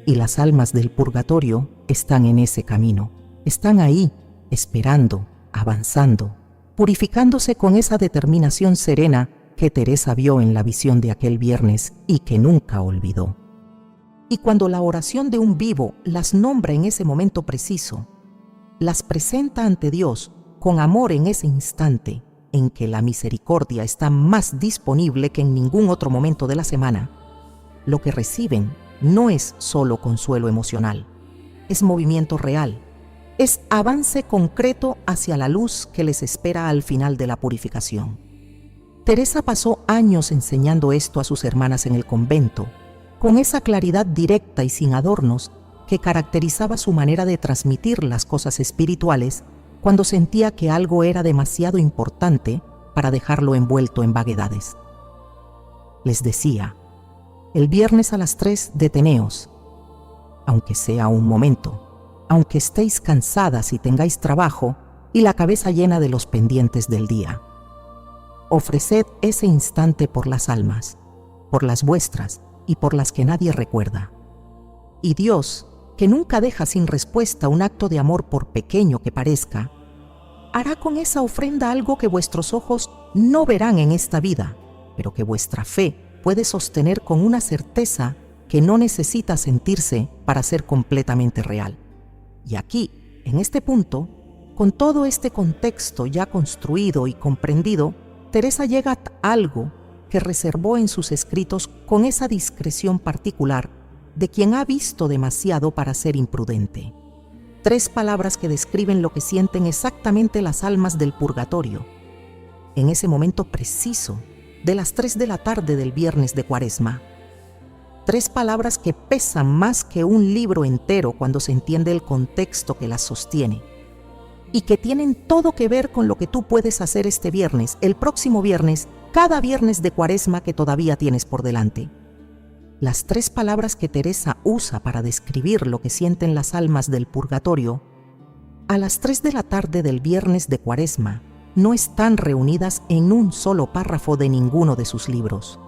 Y las almas del purgatorio están en ese camino, están ahí, esperando, avanzando, purificándose con esa determinación serena que Teresa vio en la visión de aquel viernes y que nunca olvidó. Y cuando la oración de un vivo las nombra en ese momento preciso, las presenta ante Dios con amor en ese instante en que la misericordia está más disponible que en ningún otro momento de la semana, lo que reciben no es solo consuelo emocional, es movimiento real, es avance concreto hacia la luz que les espera al final de la purificación. Teresa pasó años enseñando esto a sus hermanas en el convento, con esa claridad directa y sin adornos que caracterizaba su manera de transmitir las cosas espirituales cuando sentía que algo era demasiado importante para dejarlo envuelto en vaguedades. Les decía: el viernes a las 3 deteneos, aunque sea un momento, aunque estéis cansadas y tengáis trabajo y la cabeza llena de los pendientes del día. Ofreced ese instante por las almas, por las vuestras y por las que nadie recuerda. Y Dios, que nunca deja sin respuesta un acto de amor por pequeño que parezca, hará con esa ofrenda algo que vuestros ojos no verán en esta vida, pero que vuestra fe puede sostener con una certeza que no necesita sentirse para ser completamente real. Y aquí, en este punto, con todo este contexto ya construido y comprendido, Teresa llega a algo que reservó en sus escritos con esa discreción particular de quien ha visto demasiado para ser imprudente. 3 palabras que describen lo que sienten exactamente las almas del purgatorio, en ese momento preciso de las 3 de la tarde del viernes de Cuaresma. 3 palabras que pesan más que un libro entero cuando se entiende el contexto que las sostiene, y que tienen todo que ver con lo que tú puedes hacer este viernes, el próximo viernes, cada viernes de Cuaresma que todavía tienes por delante. Las 3 palabras que Teresa usa para describir lo que sienten las almas del purgatorio, a las 3 de la tarde del viernes de Cuaresma, no están reunidas en un solo párrafo de ninguno de sus libros.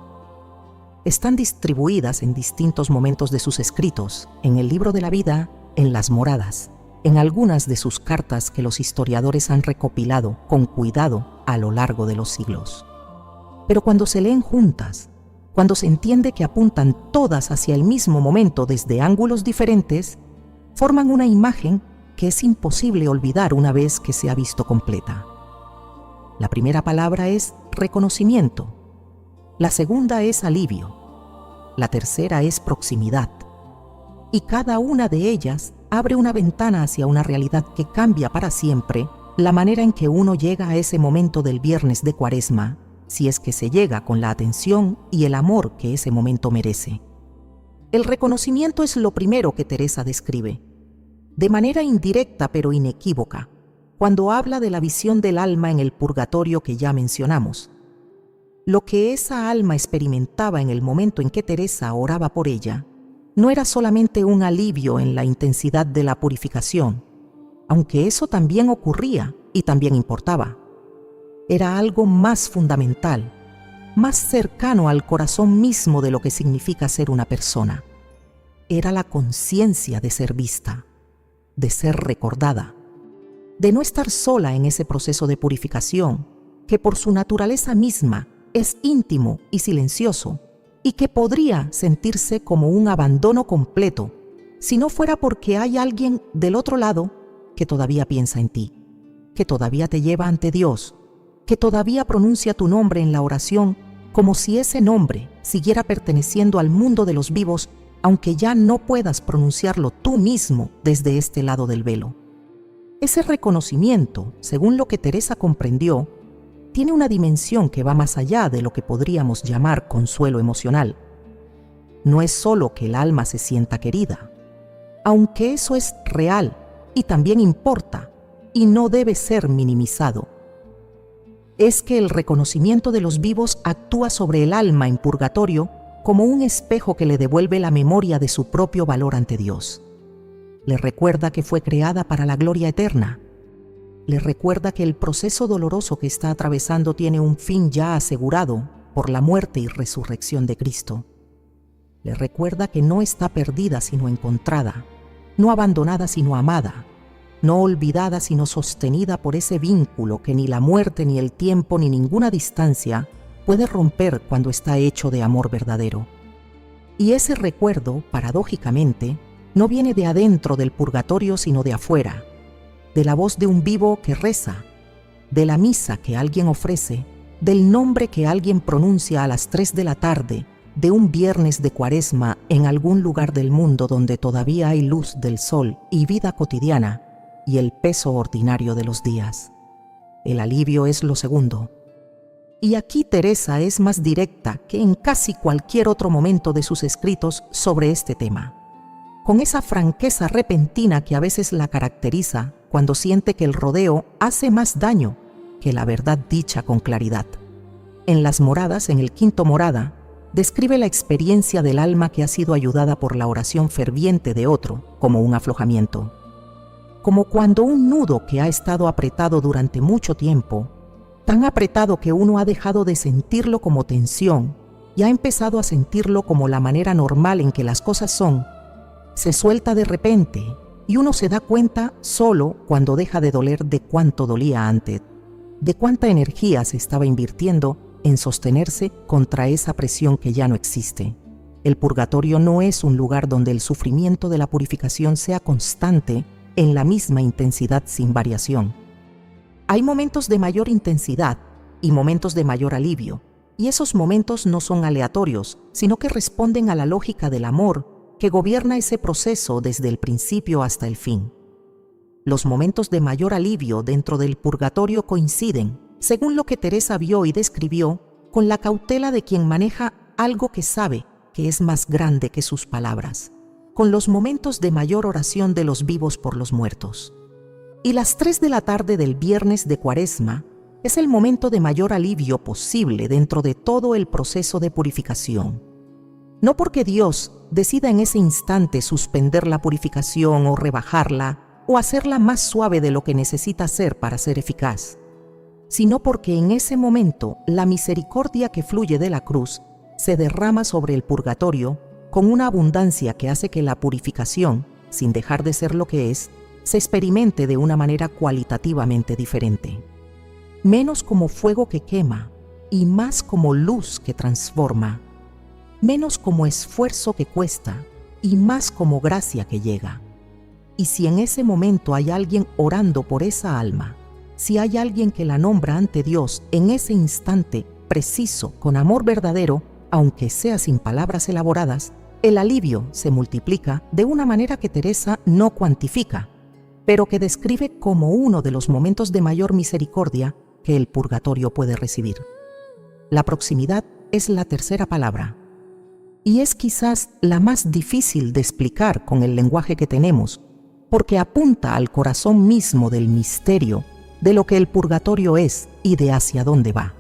Están distribuidas en distintos momentos de sus escritos, en el libro de la vida, en las moradas, en algunas de sus cartas que los historiadores han recopilado con cuidado a lo largo de los siglos. Pero cuando se leen juntas, cuando se entiende que apuntan todas hacia el mismo momento desde ángulos diferentes, forman una imagen que es imposible olvidar una vez que se ha visto completa. La primera palabra es reconocimiento, la segunda es alivio, la tercera es proximidad, y cada una de ellas abre una ventana hacia una realidad que cambia para siempre la manera en que uno llega a ese momento del viernes de Cuaresma, si es que se llega con la atención y el amor que ese momento merece. El reconocimiento es lo primero que Teresa describe, de manera indirecta pero inequívoca, cuando habla de la visión del alma en el purgatorio que ya mencionamos. Lo que esa alma experimentaba en el momento en que Teresa oraba por ella no era solamente un alivio en la intensidad de la purificación, aunque eso también ocurría y también importaba. Era algo más fundamental, más cercano al corazón mismo de lo que significa ser una persona. Era la conciencia de ser vista, de ser recordada, de no estar sola en ese proceso de purificación, que por su naturaleza misma es íntimo y silencioso, y que podría sentirse como un abandono completo, si no fuera porque hay alguien del otro lado que todavía piensa en ti, que todavía te lleva ante Dios, que todavía pronuncia tu nombre en la oración como si ese nombre siguiera perteneciendo al mundo de los vivos, aunque ya no puedas pronunciarlo tú mismo desde este lado del velo. Ese reconocimiento, según lo que Teresa comprendió, tiene una dimensión que va más allá de lo que podríamos llamar consuelo emocional. No es solo que el alma se sienta querida, aunque eso es real y también importa y no debe ser minimizado. Es que el reconocimiento de los vivos actúa sobre el alma en purgatorio como un espejo que le devuelve la memoria de su propio valor ante Dios. Le recuerda que fue creada para la gloria eterna. Le recuerda que el proceso doloroso que está atravesando tiene un fin ya asegurado por la muerte y resurrección de Cristo. Le recuerda que no está perdida sino encontrada, no abandonada sino amada, no olvidada sino sostenida por ese vínculo que ni la muerte ni el tiempo ni ninguna distancia puede romper cuando está hecho de amor verdadero. Y ese recuerdo, paradójicamente, no viene de adentro del purgatorio sino de afuera, de la voz de un vivo que reza, de la misa que alguien ofrece, del nombre que alguien pronuncia a las 3 de la tarde, de un viernes de Cuaresma en algún lugar del mundo donde todavía hay luz del sol y vida cotidiana y el peso ordinario de los días. El alivio es lo segundo. Y aquí Teresa es más directa que en casi cualquier otro momento de sus escritos sobre este tema, con esa franqueza repentina que a veces la caracteriza cuando siente que el rodeo hace más daño que la verdad dicha con claridad. En Las Moradas, en el quinto Morada, describe la experiencia del alma que ha sido ayudada por la oración ferviente de otro como un aflojamiento. Como cuando un nudo que ha estado apretado durante mucho tiempo, tan apretado que uno ha dejado de sentirlo como tensión y ha empezado a sentirlo como la manera normal en que las cosas son, se suelta de repente y uno se da cuenta solo cuando deja de doler de cuánto dolía antes, de cuánta energía se estaba invirtiendo en sostenerse contra esa presión que ya no existe. El purgatorio no es un lugar donde el sufrimiento de la purificación sea constante en la misma intensidad sin variación. Hay momentos de mayor intensidad y momentos de mayor alivio, y esos momentos no son aleatorios, sino que responden a la lógica del amor que gobierna ese proceso desde el principio hasta el fin. Los momentos de mayor alivio dentro del purgatorio coinciden, según lo que Teresa vio y describió, con la cautela de quien maneja algo que sabe que es más grande que sus palabras, con los momentos de mayor oración de los vivos por los muertos. Y las 3 de la tarde del viernes de Cuaresma es el momento de mayor alivio posible dentro de todo el proceso de purificación. No porque Dios decida en ese instante suspender la purificación o rebajarla o hacerla más suave de lo que necesita ser para ser eficaz, sino porque en ese momento la misericordia que fluye de la cruz se derrama sobre el purgatorio con una abundancia que hace que la purificación, sin dejar de ser lo que es, se experimente de una manera cualitativamente diferente. Menos como fuego que quema y más como luz que transforma, menos como esfuerzo que cuesta y más como gracia que llega. Y si en ese momento hay alguien orando por esa alma, si hay alguien que la nombra ante Dios en ese instante preciso, con amor verdadero, aunque sea sin palabras elaboradas, el alivio se multiplica de una manera que Teresa no cuantifica, pero que describe como uno de los momentos de mayor misericordia que el purgatorio puede recibir. La proximidad es la tercera palabra, y es quizás la más difícil de explicar con el lenguaje que tenemos, porque apunta al corazón mismo del misterio de lo que el purgatorio es y de hacia dónde va.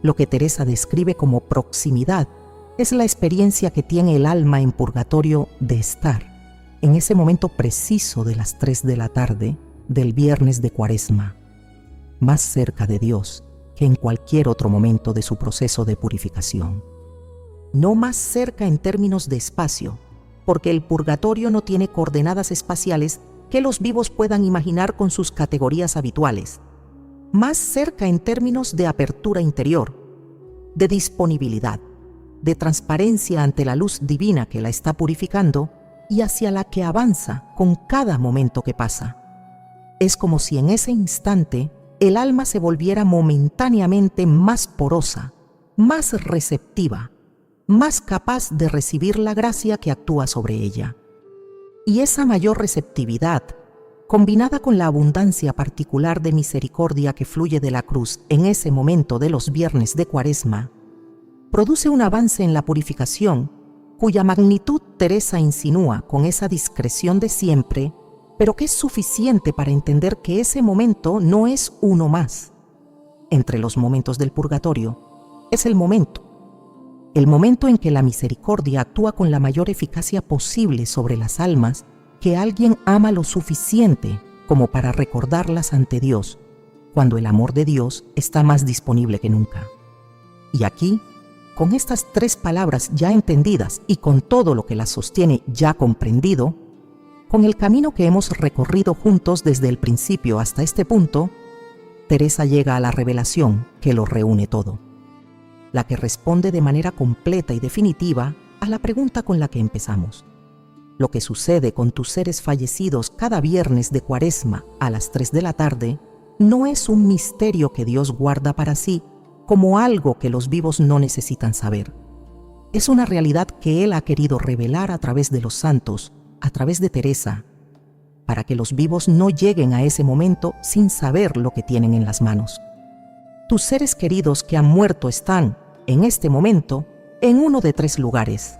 Lo que Teresa describe como proximidad es la experiencia que tiene el alma en purgatorio de estar en ese momento preciso de las 3 de la tarde del viernes de Cuaresma, más cerca de Dios que en cualquier otro momento de su proceso de purificación. No más cerca en términos de espacio, porque el purgatorio no tiene coordenadas espaciales que los vivos puedan imaginar con sus categorías habituales. Más cerca en términos de apertura interior, de disponibilidad, de transparencia ante la luz divina que la está purificando y hacia la que avanza con cada momento que pasa. Es como si en ese instante el alma se volviera momentáneamente más porosa, más receptiva, más capaz de recibir la gracia que actúa sobre ella. Y esa mayor receptividad, combinada con la abundancia particular de misericordia que fluye de la cruz en ese momento de los viernes de Cuaresma, produce un avance en la purificación cuya magnitud Teresa insinúa con esa discreción de siempre, pero que es suficiente para entender que ese momento no es uno más. Entre los momentos del purgatorio, es el momento en que la misericordia actúa con la mayor eficacia posible sobre las almas que alguien ama lo suficiente como para recordarlas ante Dios, cuando el amor de Dios está más disponible que nunca. Y aquí, con estas 3 palabras ya entendidas y con todo lo que las sostiene ya comprendido, con el camino que hemos recorrido juntos desde el principio hasta este punto, Teresa llega a la revelación que lo reúne todo, la que responde de manera completa y definitiva a la pregunta con la que empezamos. Lo que sucede con tus seres fallecidos cada viernes de Cuaresma a las 3 de la tarde no es un misterio que Dios guarda para sí como algo que los vivos no necesitan saber. Es una realidad que Él ha querido revelar a través de los santos, a través de Teresa, para que los vivos no lleguen a ese momento sin saber lo que tienen en las manos. Tus seres queridos que han muerto están, en este momento, en uno de 3 lugares.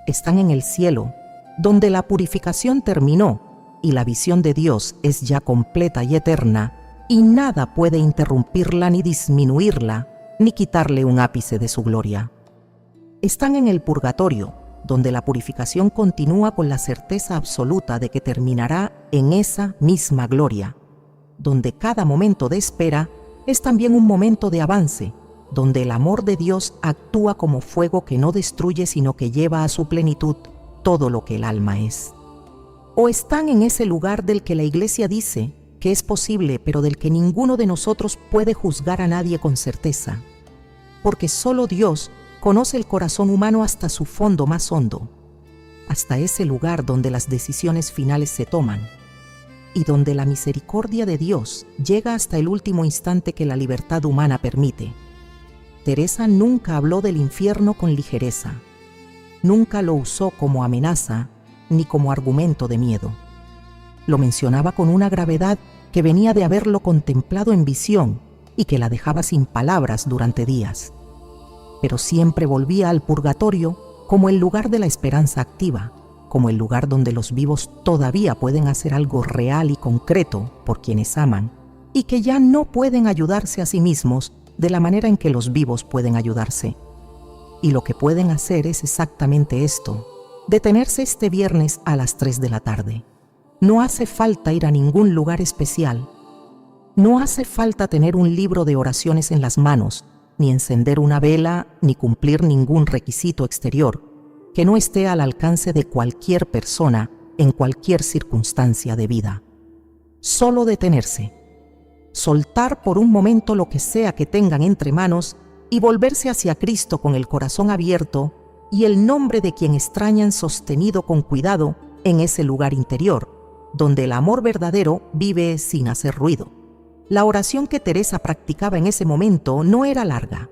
Están en el cielo, donde la purificación terminó y la visión de Dios es ya completa y eterna, y nada puede interrumpirla ni disminuirla, ni quitarle un ápice de su gloria. Están en el purgatorio, donde la purificación continúa con la certeza absoluta de que terminará en esa misma gloria, donde cada momento de espera es también un momento de avance, donde el amor de Dios actúa como fuego que no destruye sino que lleva a su plenitud todo lo que el alma es. O están en ese lugar del que la Iglesia dice que es posible, pero del que ninguno de nosotros puede juzgar a nadie con certeza, porque solo Dios conoce el corazón humano hasta su fondo más hondo, hasta ese lugar donde las decisiones finales se toman, y donde la misericordia de Dios llega hasta el último instante que la libertad humana permite. Teresa nunca habló del infierno con ligereza, nunca lo usó como amenaza ni como argumento de miedo. Lo mencionaba con una gravedad que venía de haberlo contemplado en visión y que la dejaba sin palabras durante días. Pero siempre volvía al purgatorio como el lugar de la esperanza activa, como el lugar donde los vivos todavía pueden hacer algo real y concreto por quienes aman y que ya no pueden ayudarse a sí mismos de la manera en que los vivos pueden ayudarse. Y lo que pueden hacer es exactamente esto: detenerse este viernes a las 3 de la tarde. No hace falta ir a ningún lugar especial. No hace falta tener un libro de oraciones en las manos, ni encender una vela, ni cumplir ningún requisito exterior que no esté al alcance de cualquier persona en cualquier circunstancia de vida. Solo detenerse, soltar por un momento lo que sea que tengan entre manos y volverse hacia Cristo con el corazón abierto y el nombre de quien extrañan sostenido con cuidado en ese lugar interior, donde el amor verdadero vive sin hacer ruido. La oración que Teresa practicaba en ese momento no era larga.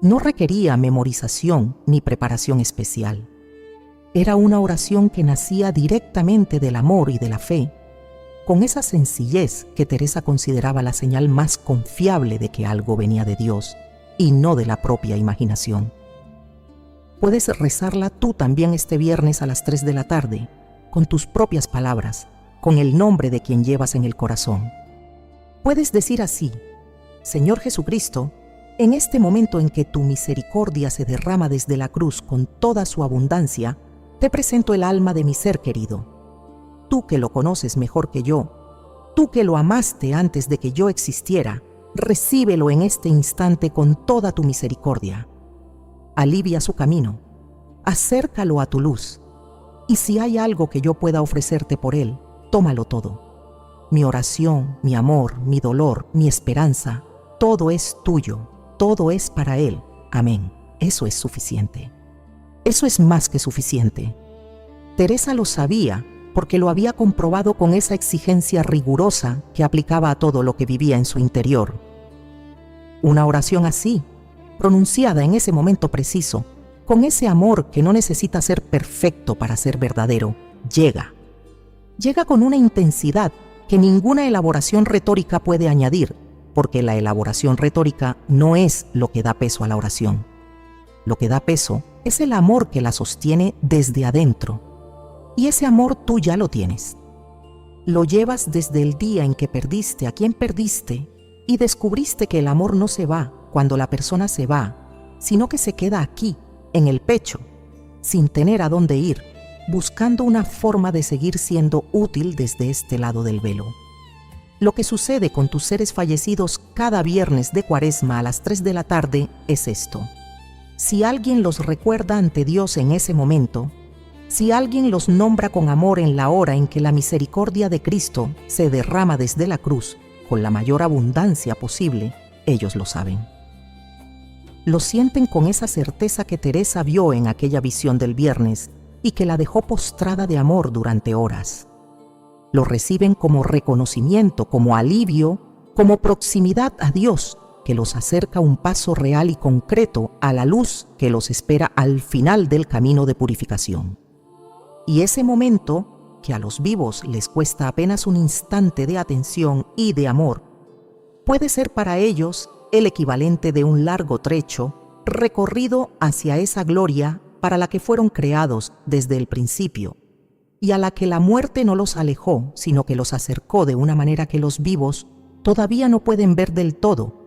No requería memorización ni preparación especial. Era una oración que nacía directamente del amor y de la fe, con esa sencillez que Teresa consideraba la señal más confiable de que algo venía de Dios y no de la propia imaginación. Puedes rezarla tú también este viernes a las 3 de la tarde, con tus propias palabras, con el nombre de quien llevas en el corazón. Puedes decir así: Señor Jesucristo, en este momento en que tu misericordia se derrama desde la cruz con toda su abundancia, te presento el alma de mi ser querido. Tú que lo conoces mejor que yo, tú que lo amaste antes de que yo existiera, recíbelo en este instante con toda tu misericordia. Alivia su camino, acércalo a tu luz, y si hay algo que yo pueda ofrecerte por él, tómalo todo. Mi oración, mi amor, mi dolor, mi esperanza, todo es tuyo, todo es para él. Amén. Eso es suficiente. Eso es más que suficiente. Teresa lo sabía porque lo había comprobado con esa exigencia rigurosa que aplicaba a todo lo que vivía en su interior. Una oración así, pronunciada en ese momento preciso, con ese amor que no necesita ser perfecto para ser verdadero, llega. Llega con una intensidad que ninguna elaboración retórica puede añadir, porque la elaboración retórica no es lo que da peso a la oración. Lo que da peso es el amor que la sostiene desde adentro. Y ese amor tú ya lo tienes. Lo llevas desde el día en que perdiste a quien perdiste y descubriste que el amor no se va cuando la persona se va, sino que se queda aquí, en el pecho, sin tener a dónde ir, buscando una forma de seguir siendo útil desde este lado del velo. Lo que sucede con tus seres fallecidos cada viernes de Cuaresma a las 3 de la tarde es esto. Si alguien los recuerda ante Dios en ese momento, si alguien los nombra con amor en la hora en que la misericordia de Cristo se derrama desde la cruz con la mayor abundancia posible, ellos lo saben. Lo sienten con esa certeza que Teresa vio en aquella visión del viernes y que la dejó postrada de amor durante horas. Lo reciben como reconocimiento, como alivio, como proximidad a Dios, que los acerca un paso real y concreto a la luz que los espera al final del camino de purificación. Y ese momento, que a los vivos les cuesta apenas un instante de atención y de amor, puede ser para ellos el equivalente de un largo trecho recorrido hacia esa gloria para la que fueron creados desde el principio, y a la que la muerte no los alejó, sino que los acercó de una manera que los vivos todavía no pueden ver del todo,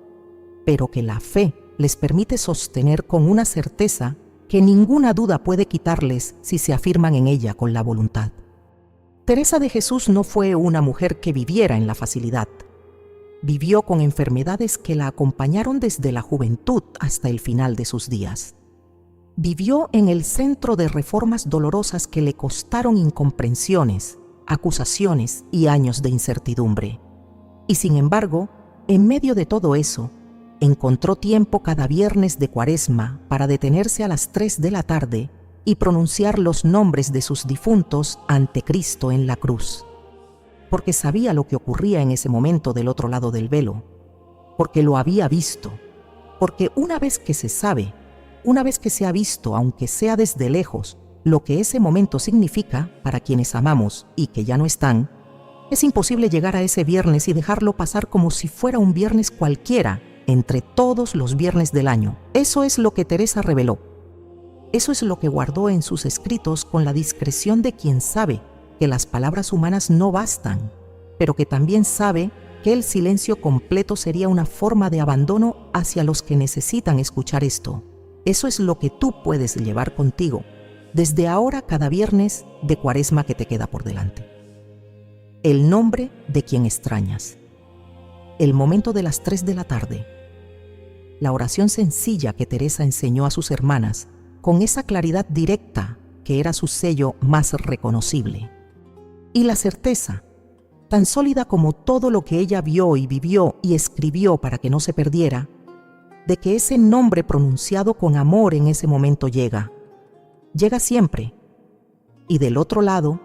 pero que la fe les permite sostener con una certeza que ninguna duda puede quitarles si se afirman en ella con la voluntad. Teresa de Jesús no fue una mujer que viviera en la facilidad. Vivió con enfermedades que la acompañaron desde la juventud hasta el final de sus días. Vivió en el centro de reformas dolorosas que le costaron incomprensiones, acusaciones y años de incertidumbre. Y sin embargo, en medio de todo eso, encontró tiempo cada viernes de Cuaresma para detenerse a las 3 de la tarde y pronunciar los nombres de sus difuntos ante Cristo en la cruz. Porque sabía lo que ocurría en ese momento del otro lado del velo, porque lo había visto, porque una vez que se sabe, una vez que se ha visto, aunque sea desde lejos, lo que ese momento significa para quienes amamos y que ya no están, es imposible llegar a ese viernes y dejarlo pasar como si fuera un viernes cualquiera entre todos los viernes del año. Eso es lo que Teresa reveló. Eso es lo que guardó en sus escritos con la discreción de quien sabe que las palabras humanas no bastan, pero que también sabe que el silencio completo sería una forma de abandono hacia los que necesitan escuchar esto. Eso es lo que tú puedes llevar contigo desde ahora cada viernes de Cuaresma que te queda por delante. El nombre de quien extrañas. El momento de las 3 de la tarde. La oración sencilla que Teresa enseñó a sus hermanas con esa claridad directa que era su sello más reconocible. Y la certeza, tan sólida como todo lo que ella vio y vivió y escribió para que no se perdiera, de que ese nombre pronunciado con amor en ese momento llega, llega siempre. Y del otro lado,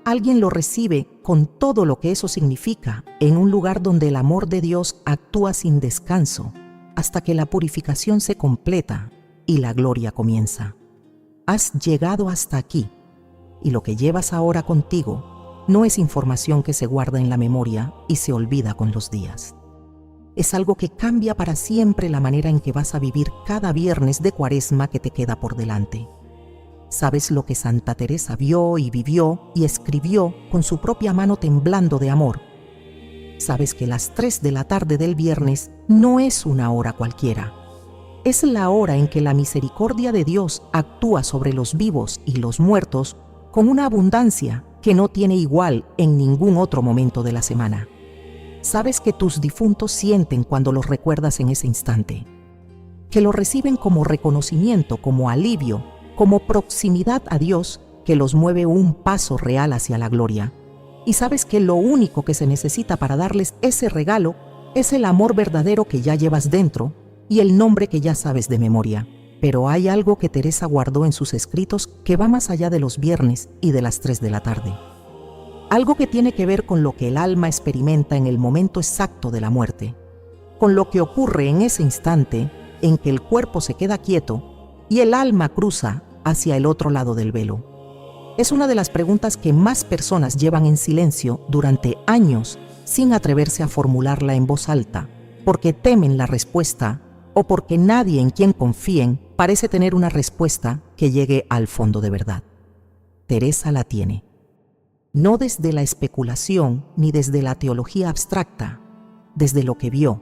alguien lo recibe con todo lo que eso significa en un lugar donde el amor de Dios actúa sin descanso hasta que la purificación se completa y la gloria comienza. Has llegado hasta aquí y lo que llevas ahora contigo no es información que se guarda en la memoria y se olvida con los días. Es algo que cambia para siempre la manera en que vas a vivir cada viernes de Cuaresma que te queda por delante. Sabes lo que Santa Teresa vio y vivió y escribió con su propia mano temblando de amor. Sabes que las 3 de la tarde del viernes no es una hora cualquiera. Es la hora en que la misericordia de Dios actúa sobre los vivos y los muertos con una abundancia que no tiene igual en ningún otro momento de la semana. Sabes que tus difuntos sienten cuando los recuerdas en ese instante, que lo reciben como reconocimiento, como alivio, como proximidad a Dios que los mueve un paso real hacia la gloria. Y sabes que lo único que se necesita para darles ese regalo es el amor verdadero que ya llevas dentro y el nombre que ya sabes de memoria. Pero hay algo que Teresa guardó en sus escritos que va más allá de los viernes y de las 3 de la tarde. Algo que tiene que ver con lo que el alma experimenta en el momento exacto de la muerte, con lo que ocurre en ese instante en que el cuerpo se queda quieto y el alma cruza hacia el otro lado del velo. Es una de las preguntas que más personas llevan en silencio durante años sin atreverse a formularla en voz alta, porque temen la respuesta o porque nadie en quien confíen parece tener una respuesta que llegue al fondo de verdad. Teresa la tiene. No desde la especulación ni desde la teología abstracta, desde lo que vio,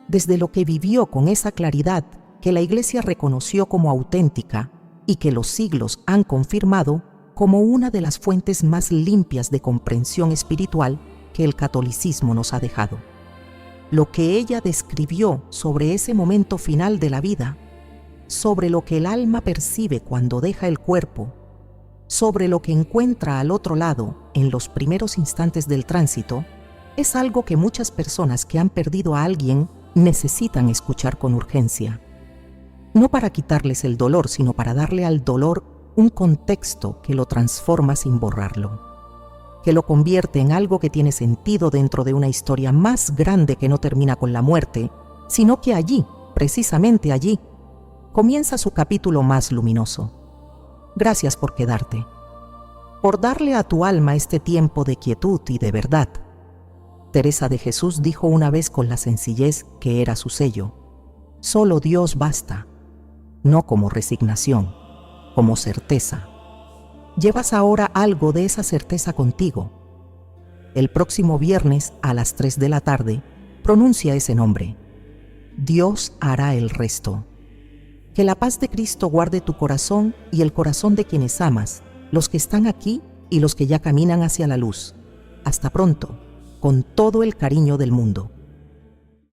desde lo que vivió con esa claridad que la Iglesia reconoció como auténtica y que los siglos han confirmado como una de las fuentes más limpias de comprensión espiritual que el catolicismo nos ha dejado. Lo que ella describió sobre ese momento final de la vida, sobre lo que el alma percibe cuando deja el cuerpo, sobre lo que encuentra al otro lado en los primeros instantes del tránsito, es algo que muchas personas que han perdido a alguien necesitan escuchar con urgencia. No para quitarles el dolor, sino para darle al dolor un contexto que lo transforma sin borrarlo, que lo convierte en algo que tiene sentido dentro de una historia más grande que no termina con la muerte, sino que allí, precisamente allí, comienza su capítulo más luminoso. Gracias por quedarte, por darle a tu alma este tiempo de quietud y de verdad. Teresa de Jesús dijo una vez con la sencillez que era su sello: solo Dios basta, no como resignación, como certeza. Llevas ahora algo de esa certeza contigo. El próximo viernes a las 3 de la tarde, pronuncia ese nombre. Dios hará el resto. Que la paz de Cristo guarde tu corazón y el corazón de quienes amas, los que están aquí y los que ya caminan hacia la luz. Hasta pronto, con todo el cariño del mundo.